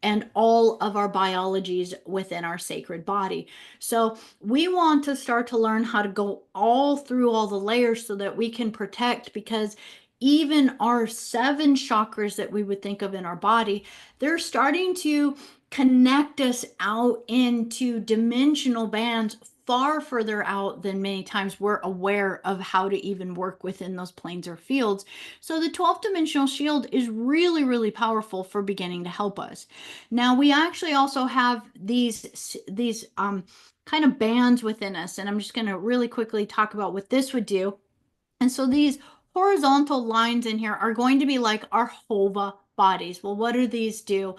Speaker 1: and all of our biologies within our sacred body. So we want to start to learn how to go all through all the layers so that we can protect, because even our seven chakras that we would think of in our body, they're starting to connect us out into dimensional bands far further out than many times we're aware of how to even work within those planes or fields. So the 12th dimensional shield is really, really powerful for beginning to help us. Now we actually also have these kind of bands within us, and I'm just going to really quickly talk about what this would do. And so these horizontal lines in here are going to be like our Hova bodies. Well, what do these do?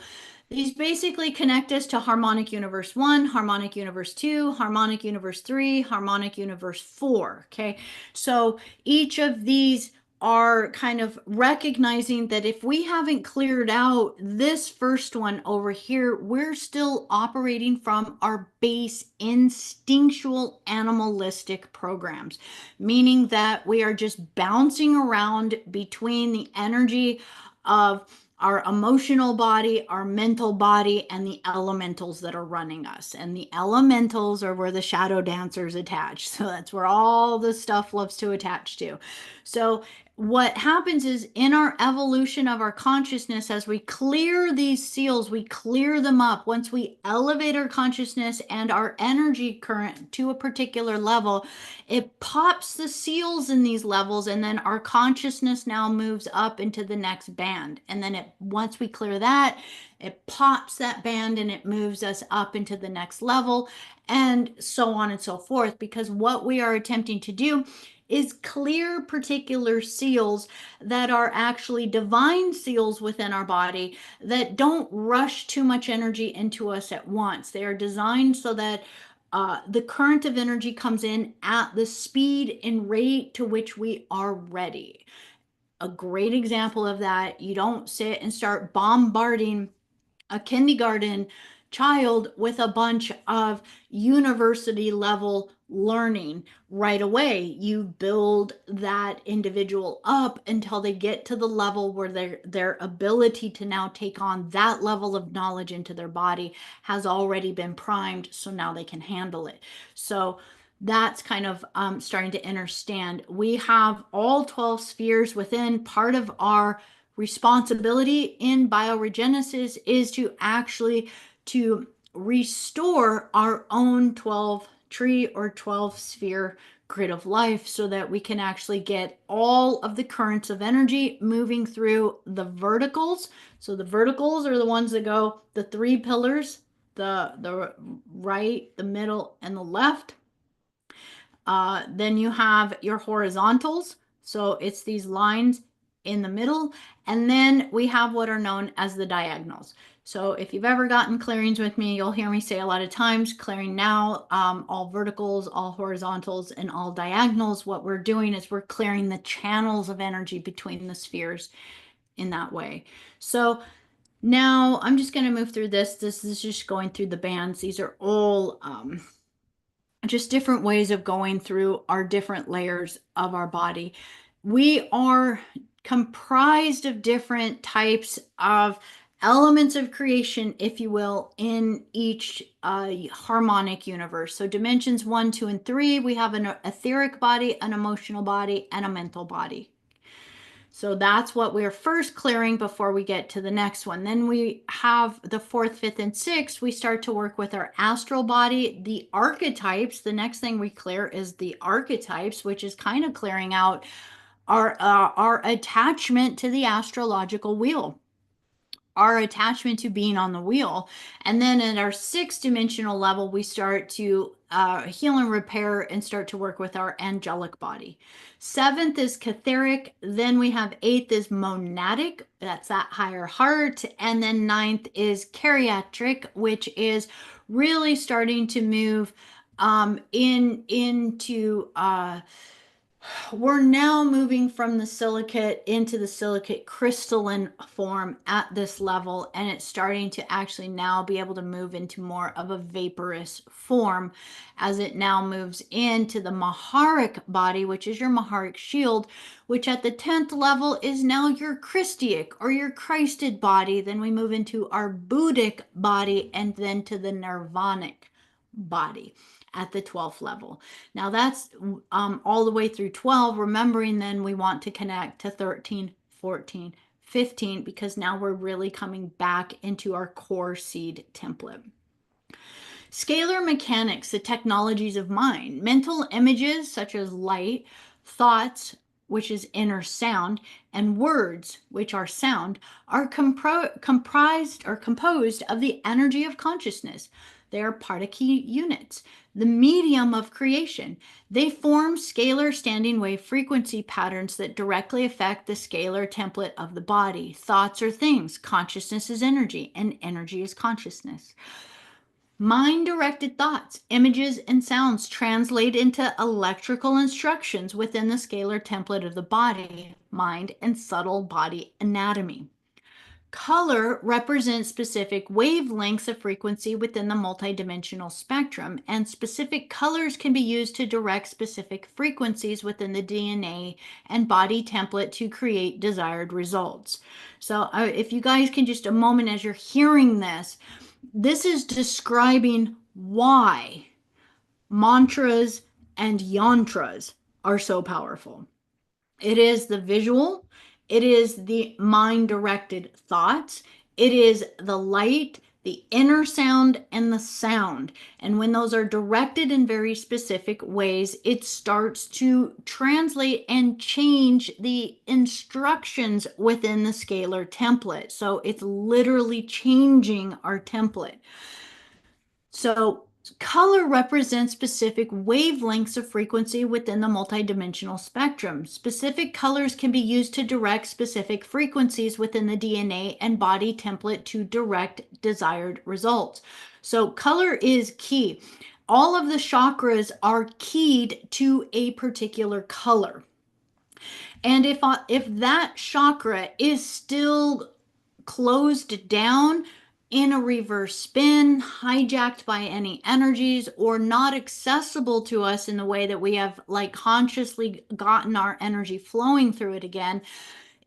Speaker 1: These basically connect us to harmonic universe 1, harmonic universe 2, harmonic universe 3, harmonic universe 4. Okay. So each of these are kind of recognizing that if we haven't cleared out this first one over here, we're still operating from our base instinctual animalistic programs, meaning that we are just bouncing around between the energy of our emotional body, our mental body, and the elementals that are running us. And the elementals are where the shadow dancers attach. So that's where all the stuff loves to attach to. So what happens is in our evolution of our consciousness, as we clear these seals, we clear them up. Once we elevate our consciousness and our energy current to a particular level, it pops the seals in these levels, and then our consciousness now moves up into the next band. And then once we clear that, it pops that band and it moves us up into the next level, and so on and so forth. Because what we are attempting to do is clear particular seals that are actually divine seals within our body that don't rush too much energy into us at once. They are designed so that the current of energy comes in at the speed and rate to which we are ready. A great example of that, you don't sit and start bombarding a kindergarten child with a bunch of university level learning right away. You build that individual up until they get to the level where their ability to now take on that level of knowledge into their body has already been primed, so now they can handle it. So that's kind of starting to understand. We have all 12 spheres within. Part of our responsibility in bioregenesis is to actually to restore our own 12 tree or 12 sphere grid of life so that we can actually get all of the currents of energy moving through the verticals. So the verticals are the ones that go the three pillars, the right, the middle, and the left. Then you have your horizontals. So it's these lines in the middle. And then we have what are known as the diagonals. So if you've ever gotten clearings with me, you'll hear me say a lot of times, clearing now, all verticals, all horizontals, and all diagonals. What we're doing is we're clearing the channels of energy between the spheres in that way. So now I'm just going to move through this. This is just going through the bands. These are all just different ways of going through our different layers of our body. We are comprised of different types of elements of creation, if you will, in each harmonic universe. So dimensions 1, 2, and 3, we have an etheric body, an emotional body, and a mental body. So that's what we're first clearing before we get to the next one. Then we have the fourth, fifth, and sixth. We start to work with our astral body, the archetypes. The next thing we clear is the archetypes, which is kind of clearing out our attachment to the astrological wheel, our attachment to being on the wheel. And then at our sixth dimensional level, we start to heal and repair and start to work with our angelic body. Seventh is catheric. Then we have eighth is monadic. That's that higher heart. And then ninth is chariatric, which is really starting to move into we're now moving from the silicate into the silicate crystalline form at this level, and it's starting to actually now be able to move into more of a vaporous form as it now moves into the Maharic body, which is your Maharic shield, which at the 10th level is now your Christaic or your Christed body. Then we move into our Buddhic body and then to the Nirvanic body at the 12th level. Now that's all the way through 12, remembering then we want to connect to 13, 14, 15, because now we're really coming back into our core seed template. Scalar mechanics, the technologies of mind, mental images such as light, thoughts, which is inner sound, and words, which are sound, are comprised or composed of the energy of consciousness. They are particle units, the medium of creation. They form scalar standing wave frequency patterns that directly affect the scalar template of the body. Thoughts are things, consciousness is energy, and energy is consciousness. Mind-directed thoughts, images, and sounds translate into electrical instructions within the scalar template of the body, mind, and subtle body anatomy. Color represents specific wavelengths of frequency within the multidimensional spectrum, and specific colors can be used to direct specific frequencies within the DNA and body template to create desired results. So if you guys can just a moment as you're hearing this is describing why mantras and yantras are so powerful. It is the visual, it is the mind-directed thoughts, it is the light, the inner sound, and the sound. And when those are directed in very specific ways, it starts to translate and change the instructions within the scalar template. So it's literally changing our template. So color represents specific wavelengths of frequency within the multidimensional spectrum. Specific colors can be used to direct specific frequencies within the DNA and body template to direct desired results. So color is key. All of the chakras are keyed to a particular color. And if that chakra is still closed down, in a reverse spin, hijacked by any energies, or not accessible to us in the way that we have like consciously gotten our energy flowing through it again,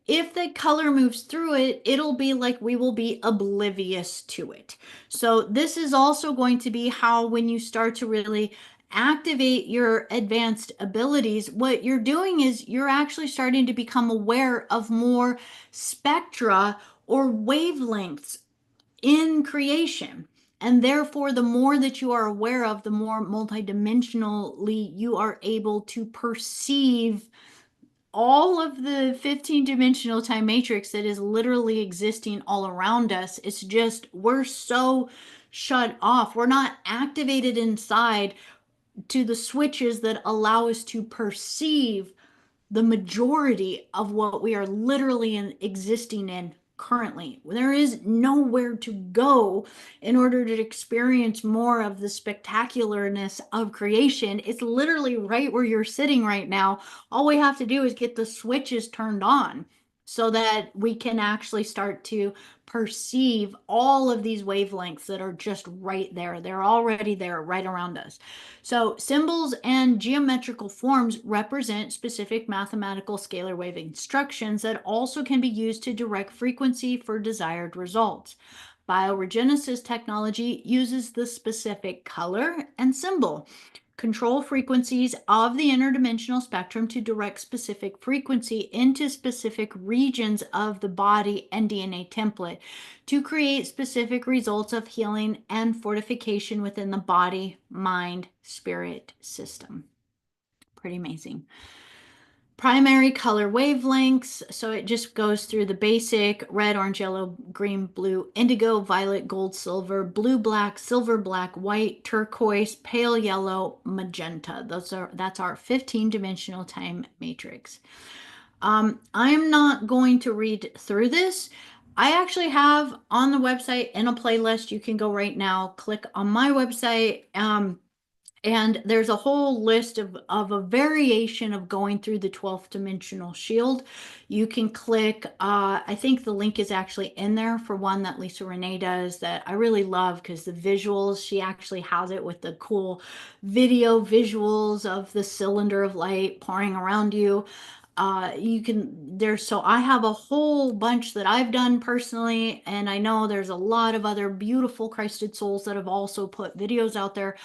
Speaker 1: if the color moves through it, it'll be like we will be oblivious to it. So this is also going to be how when you start to really activate your advanced abilities, what you're doing is you're actually starting to become aware of more spectra or wavelengths in creation. And therefore, the more that you are aware of, the more multidimensionally you are able to perceive all of the 15 dimensional time matrix that is literally existing all around us. It's just we're so shut off. We're not activated inside to the switches that allow us to perceive the majority of what we are literally existing in currently. There is nowhere to go in order to experience more of the spectacularness of creation. It's literally right where you're sitting right now. All we have to do is get the switches turned on so that we can actually start to perceive all of these wavelengths that are just right there. They're already there, right around us. So symbols and geometrical forms represent specific mathematical scalar wave instructions that also can be used to direct frequency for desired results. Bioregenesis technology uses the specific color and symbol control frequencies of the interdimensional spectrum to direct specific frequency into specific regions of the body and DNA template to create specific results of healing and fortification within the body, mind, spirit system. Pretty amazing. Primary color wavelengths. So it just goes through the basic red, orange, yellow, green, blue, indigo, violet, gold, silver, blue, black, silver, black, white, turquoise, pale yellow, magenta. That's our 15-dimensional time matrix. I am not going to read through this. I actually have on the website in a playlist. You can go right now, click on my website. And there's a whole list of a variation of going through the 12th dimensional shield. You can click, I think the link is actually in there for one that Lisa Renee does that I really love because the visuals, she actually has it with the cool video visuals of the cylinder of light pouring around you. You can there's so I have a whole bunch that I've done personally, and I know there's a lot of other beautiful Christed souls that have also put videos out there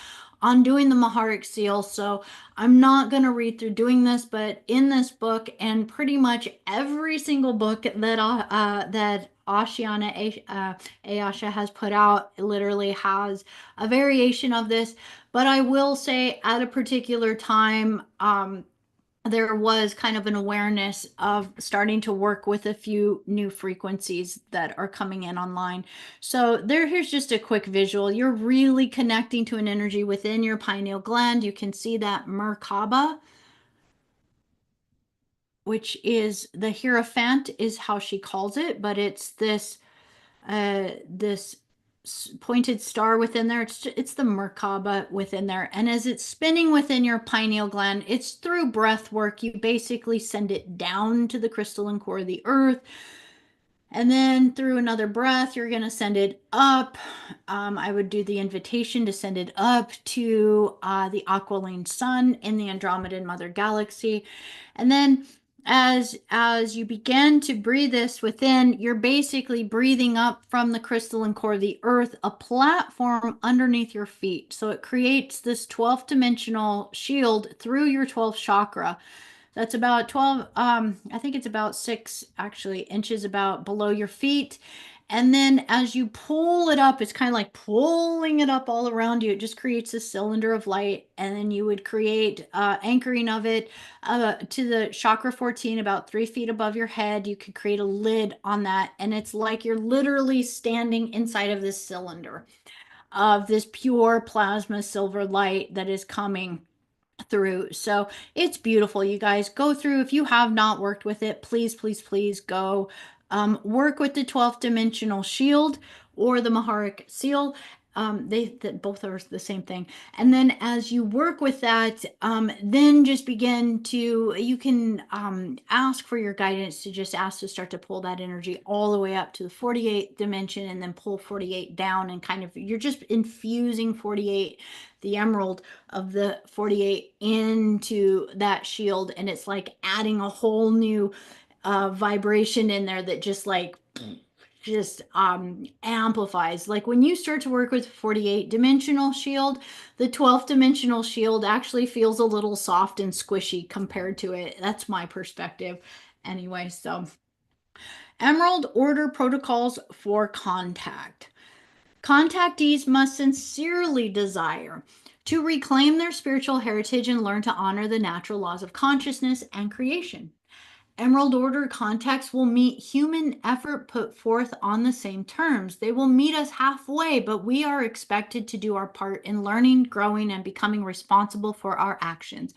Speaker 1: on doing the Maharic seal. So I'm not going to read through doing this, but in this book and pretty much every single book that Ayasha has put out literally has a variation of this. But I will say at a particular time, there was kind of an awareness of starting to work with a few new frequencies that are coming in online. So here's just a quick visual. You're really connecting to an energy within your pineal gland. You can see that Merkaba, which is the Hierophant is how she calls it, but it's this pointed star within there. It's the Merkaba within there. And as it's spinning within your pineal gland, it's through breath work. You basically send it down to the crystalline core of the earth. And then through another breath, you're going to send it up. I would do the invitation to send it up to the aquiline sun in the Andromedan Mother Galaxy. And then as you begin to breathe this within, you're basically breathing up from the crystalline core of the earth, a platform underneath your feet. So it creates this 12th dimensional shield through your 12th chakra. That's about 12, I think it's about 6 actually inches about below your feet. And then as you pull it up, it's kind of like pulling it up all around you. It just creates a cylinder of light. And then you would create anchoring of it to the chakra 14, about 3 feet above your head. You could create a lid on that. And it's like you're literally standing inside of this cylinder of this pure plasma silver light that is coming through. So it's beautiful. You guys go through. If you have not worked with it, please, please, please go work with the 12th dimensional shield or the Maharic seal. They both are the same thing. And then as you work with that, then just begin to, you can ask for your guidance to just ask to start to pull that energy all the way up to the 48th dimension and then pull 48 down and kind of, you're just infusing 48, the emerald of the 48 into that shield. And it's like adding a whole new vibration in there that just amplifies. Like when you start to work with 48 dimensional shield, the 12th dimensional shield actually feels a little soft and squishy compared to it. That's my perspective anyway. So Emerald order protocols for contact. Contactees must sincerely desire to reclaim their spiritual heritage and learn to honor the natural laws of consciousness and creation. Emerald Order contacts will meet human effort put forth on the same terms. They will meet us halfway, but we are expected to do our part in learning, growing, and becoming responsible for our actions,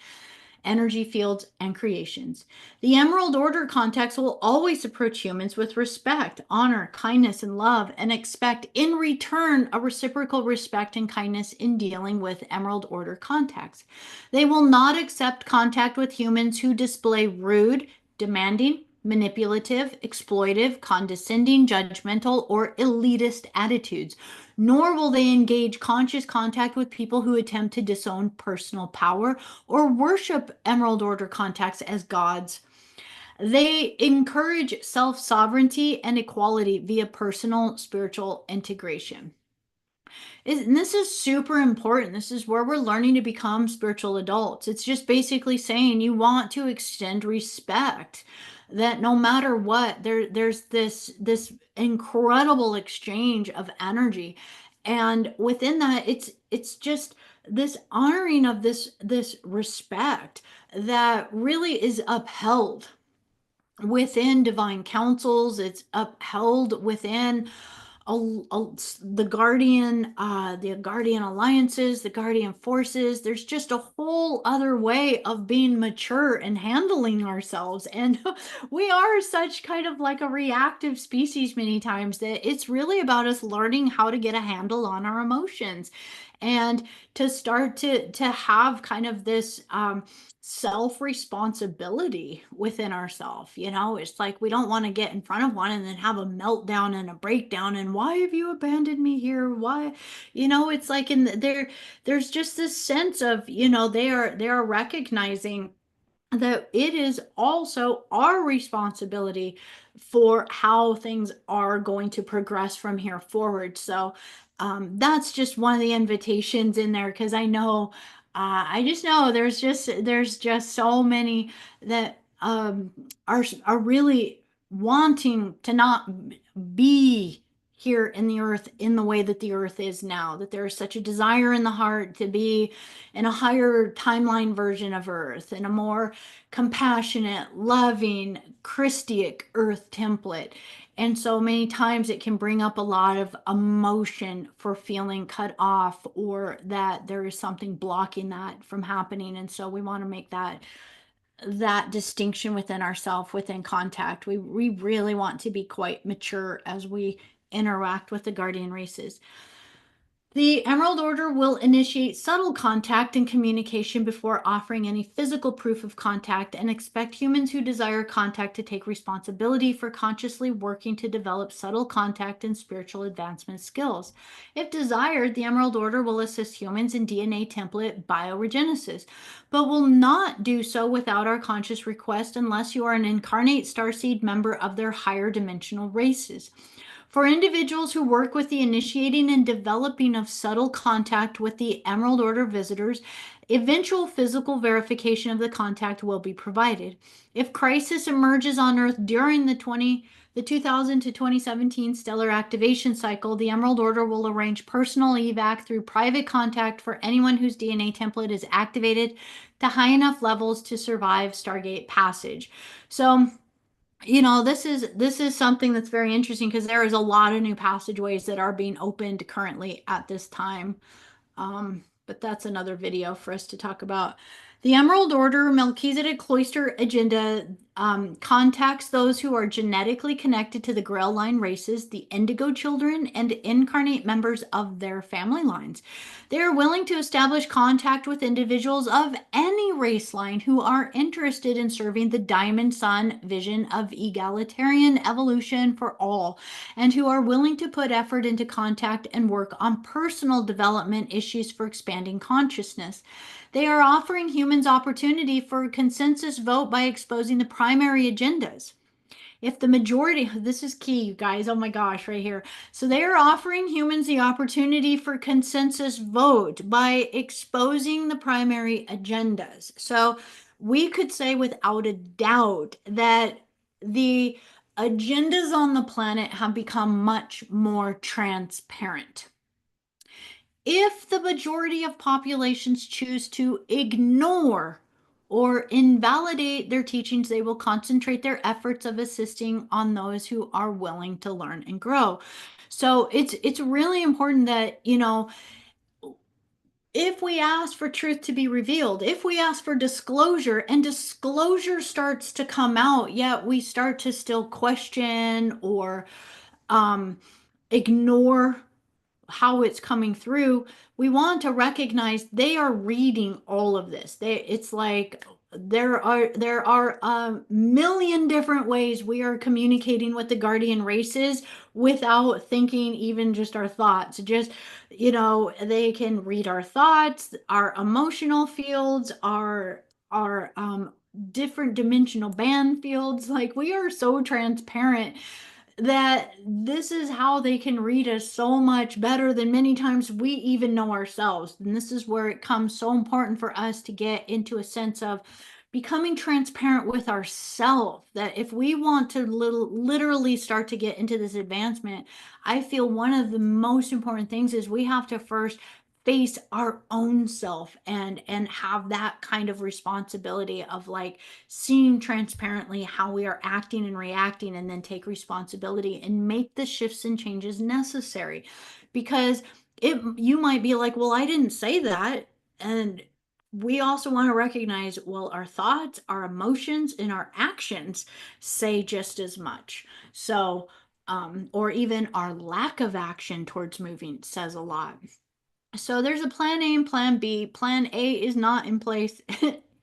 Speaker 1: energy fields, and creations. The Emerald Order contacts will always approach humans with respect, honor, kindness, and love, and expect in return a reciprocal respect and kindness in dealing with Emerald Order contacts. They will not accept contact with humans who display rude, demanding, manipulative, exploitive, condescending, judgmental, or elitist attitudes, nor will they engage conscious contact with people who attempt to disown personal power or worship Emerald Order contacts as gods. They encourage self sovereignty and equality via personal spiritual integration. And this is super important. This is where we're learning to become spiritual adults. It's just basically saying you want to extend respect, that no matter what, there's this incredible exchange of energy. And within that, it's just this honoring of this respect that really is upheld within divine councils. It's upheld within the guardian alliances, the guardian forces. There's just a whole other way of being mature and handling ourselves. And we are such kind of like a reactive species many times, that it's really about us learning how to get a handle on our emotions and to start to have kind of this self responsibility within ourselves. It's like we don't want to get in front of one and then have a meltdown and a breakdown, and why have you abandoned me here? Why? It's like there's just this sense of, they are recognizing that it is also our responsibility for how things are going to progress from here forward. So that's just one of the invitations in there, because I just know there's just so many that are really wanting to not be here in the earth in the way that the earth is now, that there is such a desire in the heart to be in a higher timeline version of earth, in a more compassionate, loving, Christic earth template. And so many times it can bring up a lot of emotion for feeling cut off, or that there is something blocking that from happening. And so we want to make that distinction within ourselves, within contact. We really want to be quite mature as we interact with the guardian races. The Emerald Order will initiate subtle contact and communication before offering any physical proof of contact, and expect humans who desire contact to take responsibility for consciously working to develop subtle contact and spiritual advancement skills. If desired, the Emerald Order will assist humans in DNA template bioregenesis, but will not do so without our conscious request unless you are an incarnate starseed member of their higher dimensional races. For individuals who work with the initiating and developing of subtle contact with the Emerald Order visitors, eventual physical verification of the contact will be provided. If crisis emerges on Earth during the 2000 to 2017 stellar activation cycle, the Emerald Order will arrange personal evac through private contact for anyone whose DNA template is activated to high enough levels to survive Stargate passage. So, this is something that's very interesting, because there is a lot of new passageways that are being opened currently at this time. But that's another video for us to talk about. The Emerald Order Melchizedek Cloister agenda contacts those who are genetically connected to the Grail line races, the Indigo children, and incarnate members of their family lines. They are willing to establish contact with individuals of any race line who are interested in serving the Diamond Sun vision of egalitarian evolution for all, and who are willing to put effort into contact and work on personal development issues for expanding consciousness. They are offering humans opportunity for a consensus vote by exposing the primary agendas. If the majority, this is key, you guys, oh my gosh, right here. So they are offering humans the opportunity for consensus vote by exposing the primary agendas. So we could say without a doubt that the agendas on the planet have become much more transparent. If the majority of populations choose to ignore or invalidate their teachings, they will concentrate their efforts of assisting on those who are willing to learn and grow. So it's really important that, if we ask for truth to be revealed, if we ask for disclosure and disclosure starts to come out, yet we start to still question or um, ignore how it's coming through, we want to recognize they are reading all of this. It's like there are a million different ways we are communicating with the guardian races without thinking even just our thoughts. Just, they can read our thoughts, our emotional fields, our different dimensional band fields. Like, we are so transparent that this is how they can read us so much better than many times we even know ourselves. And this is where it comes so important for us to get into a sense of becoming transparent with ourselves. That if we want to literally start to get into this advancement, I feel one of the most important things is we have to first face our own self and have that kind of responsibility of like seeing transparently how we are acting and reacting, and then take responsibility and make the shifts and changes necessary. Because you might be like, well, I didn't say that. And we also want to recognize, well, our thoughts, our emotions, and our actions say just as much. So, or even our lack of action towards moving says a lot. So there's a plan A and plan B. Plan A is not in place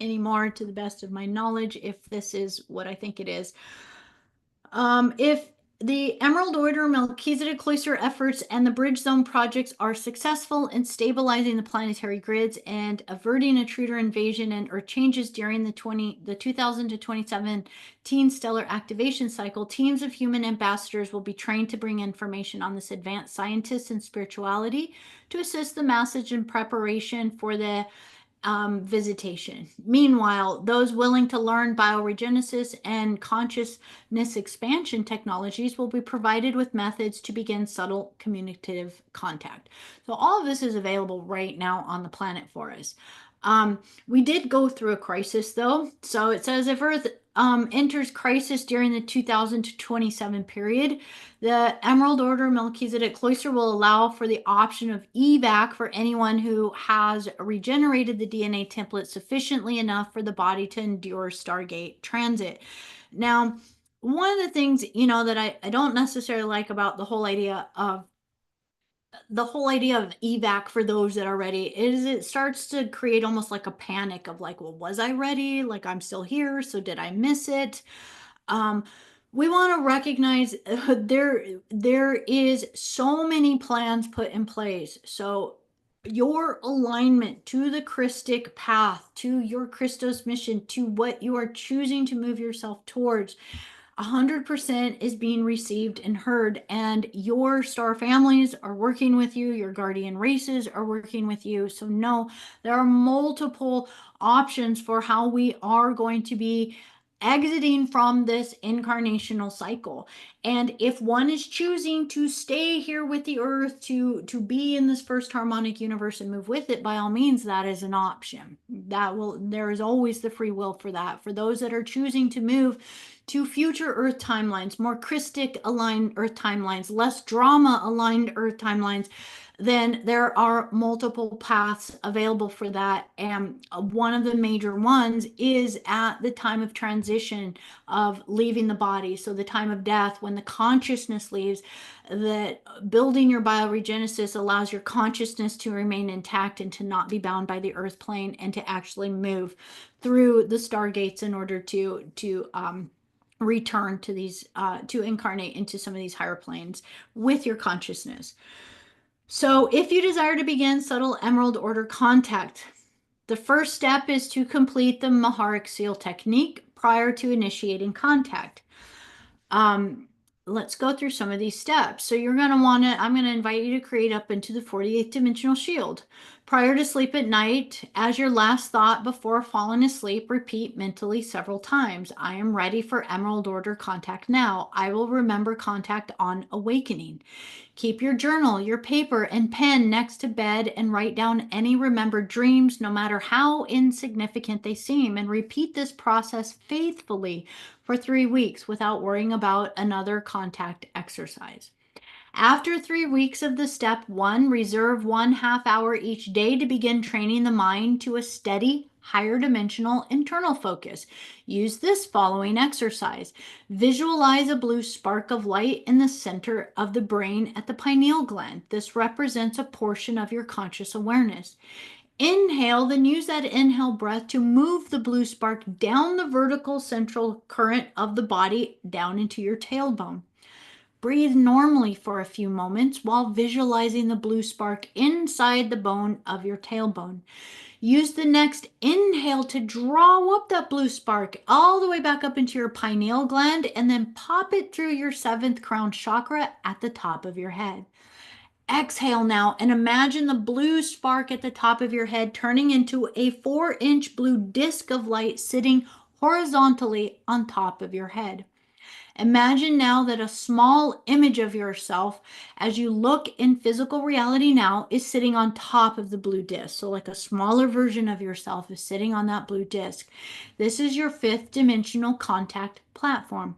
Speaker 1: anymore, to the best of my knowledge, if this is what I think it is. If the Emerald Order, Melchizedek Cloister efforts, and the Bridge Zone projects are successful in stabilizing the planetary grids and averting intruder invasion and or changes during the 2000 to 2017 stellar activation cycle, teams of human ambassadors will be trained to bring information on this advanced scientists and spirituality to assist the message in preparation for the visitation. Meanwhile, those willing to learn bioregenesis and consciousness expansion technologies will be provided with methods to begin subtle communicative contact. So, all of this is available right now on the planet for us. We did go through a crisis though. So it says if Earth enters crisis during the 2000 to 27 period, the Emerald Order Melchizedek Cloister will allow for the option of evac for anyone who has regenerated the DNA template sufficiently enough for the body to endure Stargate transit. Now, one of the things, that I don't necessarily like about the whole idea of evac for those that are ready is it starts to create almost like a panic of like, well, was I ready? Like, I'm still here, so did I miss it? Um, we want to recognize there is so many plans put in place. So your alignment to the Christic path, to your Christos mission, to what you are choosing to move yourself towards, 100% is being received and heard, and your star families are working with you, your guardian races are working with you. So no, there are multiple options for how we are going to be exiting from this incarnational cycle. And if one is choosing to stay here with the earth, to be in this first harmonic universe and move with it, by all means, that is an option. There is always the free will for that. For those that are choosing to move to future earth timelines, more Christic aligned earth timelines, less drama aligned earth timelines, then there are multiple paths available for that. And one of the major ones is at the time of transition of leaving the body. So the time of death, when the consciousness leaves, that building your bioregenesis allows your consciousness to remain intact and to not be bound by the earth plane, and to actually move through the stargates in order to return to these to incarnate into some of these higher planes with your consciousness. So if you desire to begin subtle Emerald Order contact, the first step is to complete the Maharic Seal technique prior to initiating contact. let's go through some of these steps. So you're going to want to, I'm going to invite you to create up into the 48th dimensional shield. Prior to sleep at night, as your last thought before falling asleep, repeat mentally several times. I am ready for Emerald Order contact now. I will remember contact on awakening. Keep your journal, your paper, and pen next to bed and write down any remembered dreams, no matter how insignificant they seem, and repeat this process faithfully for 3 weeks without worrying about another contact exercise. After 3 weeks of the step one, reserve 1/2 hour each day to begin training the mind to a steady, higher dimensional internal focus. Use this following exercise. Visualize a blue spark of light in the center of the brain at the pineal gland. This represents a portion of your conscious awareness. Inhale, then use that inhale breath to move the blue spark down the vertical central current of the body down into your tailbone. Breathe normally for a few moments while visualizing the blue spark inside the bone of your tailbone. Use the next inhale to draw up that blue spark all the way back up into your pineal gland and then pop it through your seventh crown chakra at the top of your head. Exhale now and imagine the blue spark at the top of your head turning into a 4-inch blue disc of light sitting horizontally on top of your head. Imagine now that a small image of yourself, as you look in physical reality now, is sitting on top of the blue disc. So, like a smaller version of yourself is sitting on that blue disc. This is your fifth dimensional contact platform.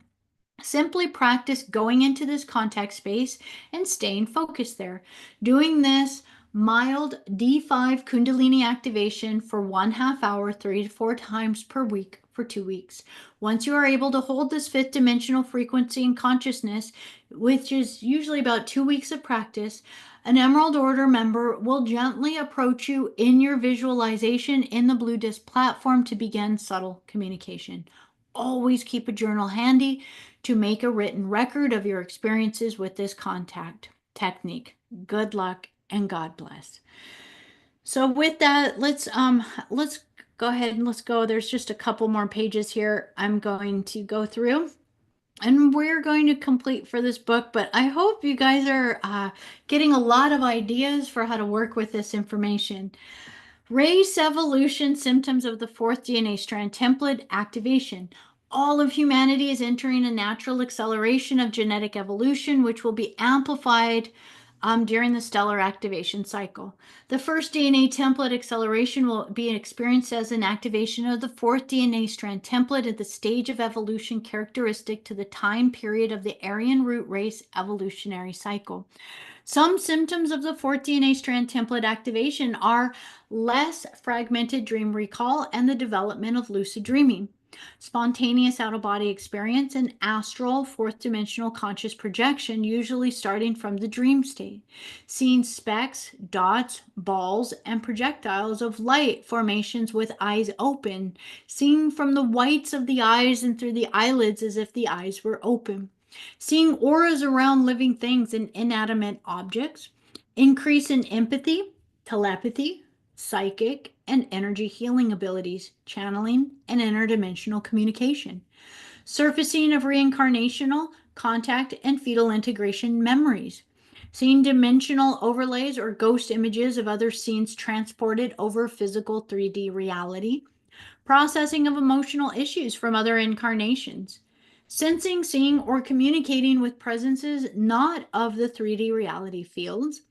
Speaker 1: Simply practice going into this contact space and staying focused there. Doing this mild D5 Kundalini activation for 1/2 hour, 3 to 4 times per week for 2 weeks. Once you are able to hold this fifth dimensional frequency and consciousness, which is usually about 2 weeks of practice, an Emerald Order member will gently approach you in your visualization in the Blue Disc platform to begin subtle communication. Always keep a journal handy to make a written record of your experiences with this contact technique. Good luck and God bless. So with that, let's go ahead and let's go. There's just a couple more pages here I'm going to go through. And we're going to complete for this book, but I hope you guys are getting a lot of ideas for how to work with this information. Race evolution symptoms of the fourth DNA strand template activation. All of humanity is entering a natural acceleration of genetic evolution, which will be amplified during the stellar activation cycle. The first DNA template acceleration will be experienced as an activation of the fourth DNA strand template at the stage of evolution characteristic to the time period of the Aryan root race evolutionary cycle. Some symptoms of the fourth DNA strand template activation are less fragmented dream recall and the development of lucid dreaming, spontaneous out-of-body experience, and astral fourth dimensional conscious projection, usually starting from the dream state, seeing specks, dots, balls, and projectiles of light formations with eyes open, seeing from the whites of the eyes and through the eyelids as if the eyes were open. Seeing auras around living things and inanimate objects, increase in empathy, telepathy, psychic, and energy healing abilities, channeling, and interdimensional communication, surfacing of reincarnational, contact, and fetal integration memories, seeing dimensional overlays or ghost images of other scenes transported over physical 3D reality, processing of emotional issues from other incarnations, sensing, seeing, or communicating with presences not of the 3D reality fields,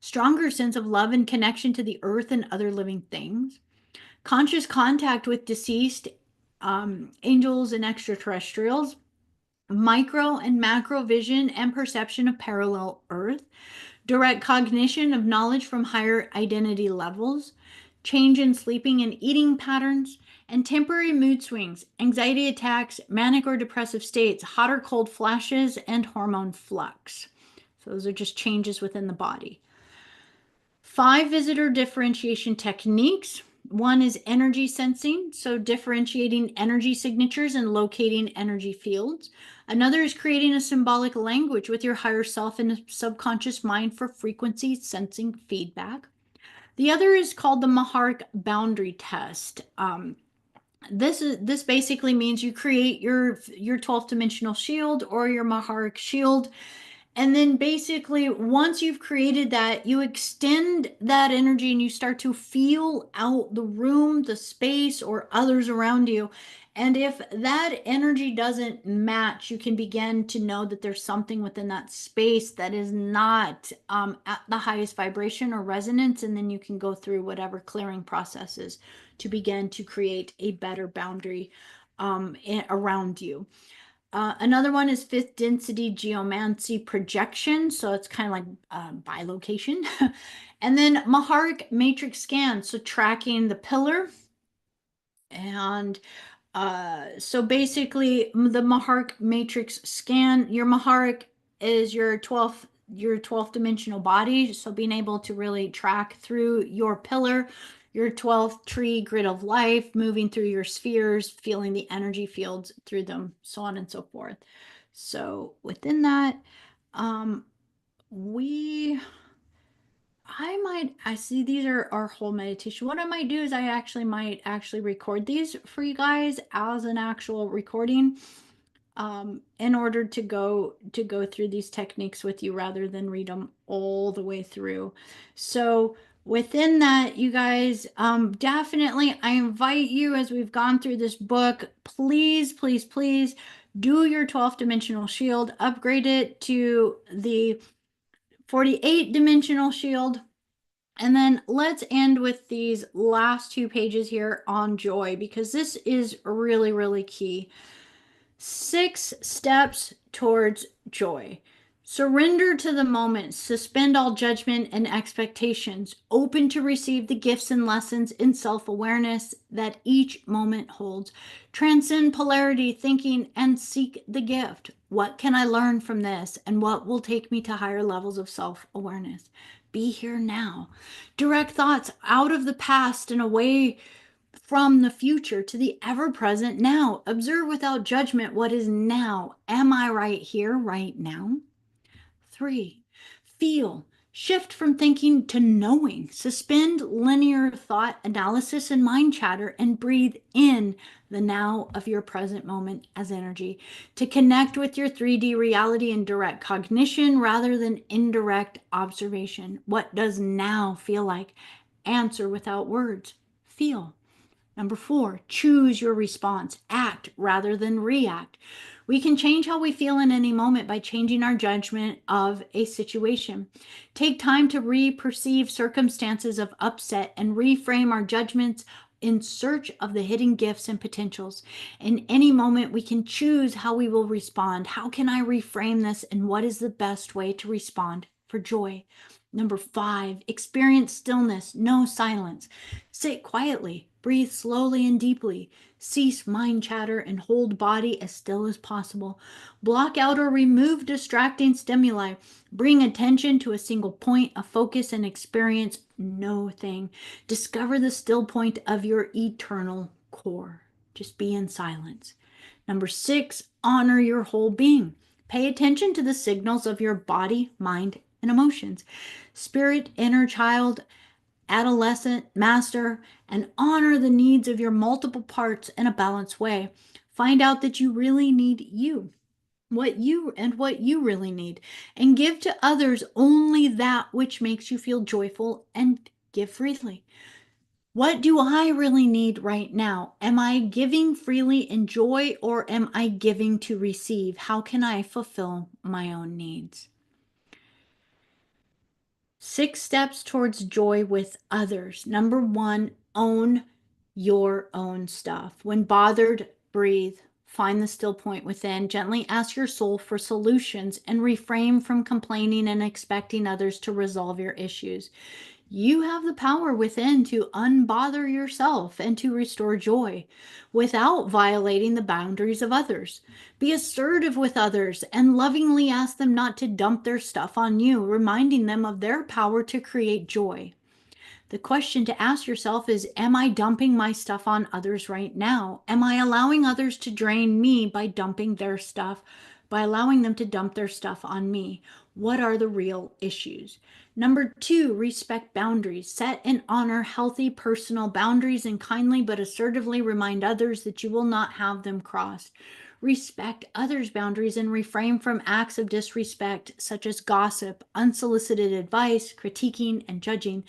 Speaker 1: stronger sense of love and connection to the earth and other living things, conscious contact with deceased angels and extraterrestrials, micro and macro vision and perception of parallel earth, direct cognition of knowledge from higher identity levels, change in sleeping and eating patterns, and temporary mood swings, anxiety attacks, manic or depressive states, hot or cold flashes, and hormone flux. So those are just changes within the body. 5 visitor differentiation techniques. One is energy sensing, so differentiating energy signatures and locating energy fields. Another is creating a symbolic language with your higher self and subconscious mind for frequency sensing feedback. The other is called the Maharic boundary test. This basically means you create your 12th dimensional shield or your Maharic shield. And then basically, once you've created that, you extend that energy and you start to feel out the room, the space, or others around you. And if that energy doesn't match, you can begin to know that there's something within that space that is not at the highest vibration or resonance. And then you can go through whatever clearing processes to begin to create a better boundary around you. Another one is fifth density geomancy projection. So it's kind of like bilocation. And then Maharic matrix scan. So tracking the pillar. And so basically the Maharic matrix scan, your Maharic is your 12th dimensional body. So being able to really track through your pillar, your 12th tree grid of life, moving through your spheres, feeling the energy fields through them, so on and so forth. So within that, um, we I see these are our whole meditation. What I might do is might actually record these for you guys as an actual recording, in order to go through these techniques with you rather than read them all the way through. So within that, you guys, definitely, I invite you, as we've gone through this book, please, please, please do your 12th dimensional shield, upgrade it to the 48 dimensional shield. And then let's end with these last two pages here on joy, because this is really, really key. 6 steps towards joy. Surrender to the moment, suspend all judgment and expectations, open to receive the gifts and lessons in self awareness that each moment holds. Transcend polarity thinking and seek the gift. What can I learn from this, and what will take me to higher levels of self awareness? Be here now. Direct thoughts out of the past and away from the future to the ever present now. Observe without judgment what is now. Am I right here, right now? 3, feel. Shift from thinking to knowing. Suspend linear thought analysis and mind chatter and breathe in the now of your present moment as energy to connect with your 3D reality in direct cognition rather than indirect observation. What does now feel like? Answer without words. Feel. Number 4, choose your response. Act rather than react. We can change how we feel in any moment by changing our judgment of a situation. Take time to re-perceive circumstances of upset and reframe our judgments in search of the hidden gifts and potentials. In any moment, we can choose how we will respond. How can I reframe this, and what is the best way to respond for joy? Number 5, experience stillness, no silence. Sit quietly, breathe slowly and deeply. Cease mind chatter and hold body as still as possible. Block out or remove distracting stimuli. Bring attention to a single point of focus and experience no thing. Discover the still point of your eternal core. Just be in silence. Number 6, honor your whole being. Pay attention to the signals of your body, mind, and emotions. Spirit, inner child, adolescent, master, and honor the needs of your multiple parts in a balanced way. Find out that you really need you, what you really need, and give to others only that which makes you feel joyful, and give freely. What do I really need right now? Am I giving freely in joy, or am I giving to receive? How can I fulfill my own needs? 6 steps towards joy with others. Number 1, own your own stuff. When bothered, breathe. Find the still point within. Gently ask your soul for solutions and refrain from complaining and expecting others to resolve your issues. You have the power within to unbother yourself and to restore joy without violating the boundaries of others. Be assertive with others and lovingly ask them not to dump their stuff on you, reminding them of their power to create joy. The question to ask yourself is, am I dumping my stuff on others right now? Am I allowing others to drain me by dumping their stuff by allowing them to dump their stuff on me. What are the real issues? Number 2, respect boundaries. Set and honor healthy personal boundaries and kindly but assertively remind others that you will not have them crossed. Respect others' boundaries and refrain from acts of disrespect, such as gossip, unsolicited advice, critiquing, and judging,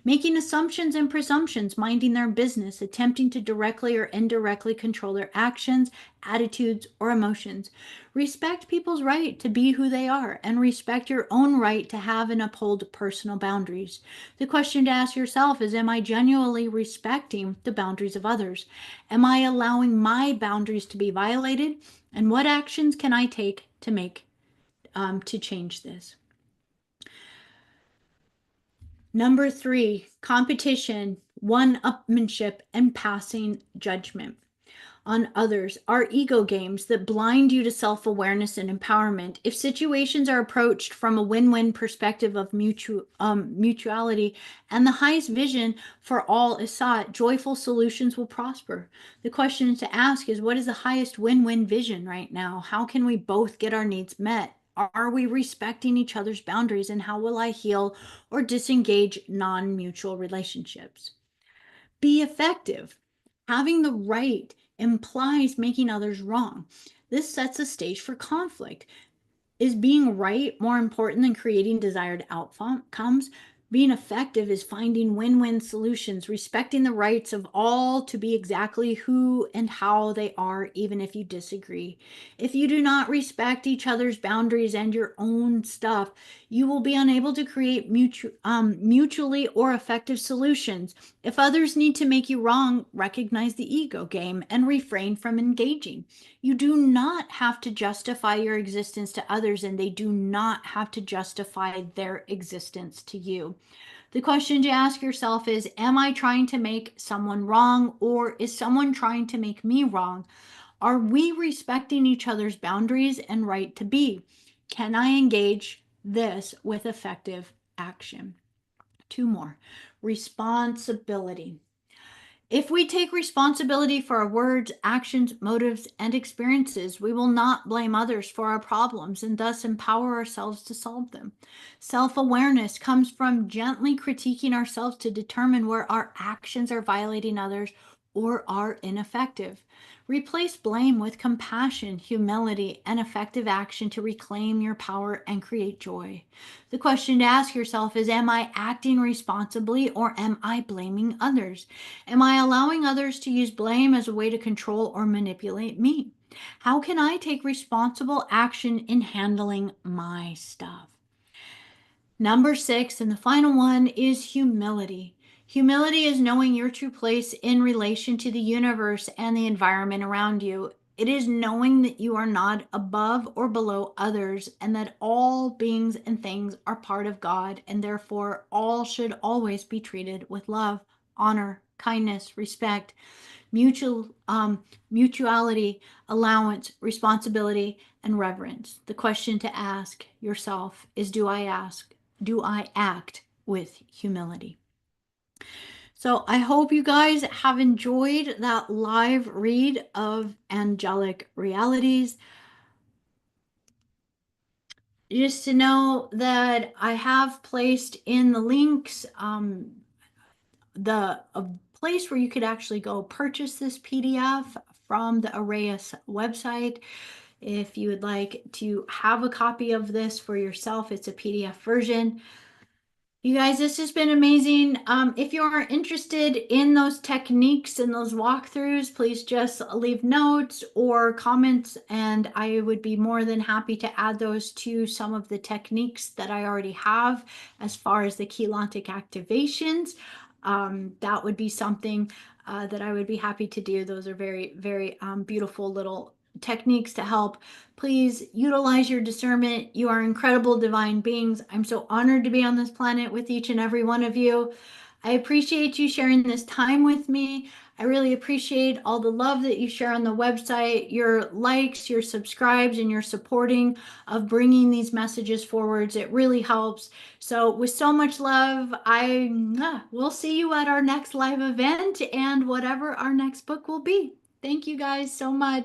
Speaker 1: making assumptions and presumptions, minding their business, attempting to directly or indirectly control their actions, attitudes, or emotions. Respect people's right to be who they are, and respect your own right to have and uphold personal boundaries. The question to ask yourself is, am I genuinely respecting the boundaries of others? Am I allowing my boundaries to be violated? And what actions can I take to change this? Number 3, competition, one-upmanship, and passing judgment on others are ego games that blind you to self-awareness and empowerment. If situations are approached from a win-win perspective of mutuality and the highest vision for all is sought, joyful solutions will prosper. The question to ask is, what is the highest win-win vision right now? How can we both get our needs met? Are we respecting each other's boundaries, and how will I heal or disengage non-mutual relationships? Be effective. Having the right implies making others wrong. This sets a stage for conflict. Is being right more important than creating desired outcomes? Being effective is finding win-win solutions, respecting the rights of all to be exactly who and how they are, even if you disagree. If you do not respect each other's boundaries and your own stuff, you will be unable to create mutually or effective solutions. If others need to make you wrong, recognize the ego game and refrain from engaging. You do not have to justify your existence to others, and they do not have to justify their existence to you. The question to ask yourself is, am I trying to make someone wrong, or is someone trying to make me wrong? Are we respecting each other's boundaries and right to be? Can I engage this with effective action? 2 more. Responsibility. If we take responsibility for our words, actions, motives, and experiences, we will not blame others for our problems and thus empower ourselves to solve them. Self-awareness comes from gently critiquing ourselves to determine where our actions are violating others or are ineffective. Replace blame with compassion, humility, and effective action to reclaim your power and create joy. The question to ask yourself is, am I acting responsibly, or am I blaming others? Am I allowing others to use blame as a way to control or manipulate me? How can I take responsible action in handling my stuff? Number 6, and the final one, is humility. Humility is knowing your true place in relation to the universe and the environment around you. It is knowing that you are not above or below others, and that all beings and things are part of God, and therefore all should always be treated with love, honor, kindness, respect, mutuality, allowance, responsibility, and reverence. The question to ask yourself is, do I act with humility? So I hope you guys have enjoyed that live read of Angelic Realities. Just to know that I have placed in the links a place where you could actually go purchase this PDF from the Arrayus website. If you would like to have a copy of this for yourself, it's a PDF version. You guys, this has been amazing. If you are interested in those techniques and those walkthroughs, please just leave notes or comments, and I would be more than happy to add those to some of the techniques that I already have as far as the chelantic activations. That would be something that I would be happy to do. Those are very, very beautiful little techniques to help. Please utilize your discernment. You are incredible divine beings. I'm so honored to be on this planet with each and every one of you. I appreciate you sharing this time with me. I really appreciate all the love that you share on the website, your likes, your subscribes, and your supporting of bringing these messages forwards. It really helps. So with so much love, we'll see you at our next live event and whatever our next book will be. Thank you guys so much.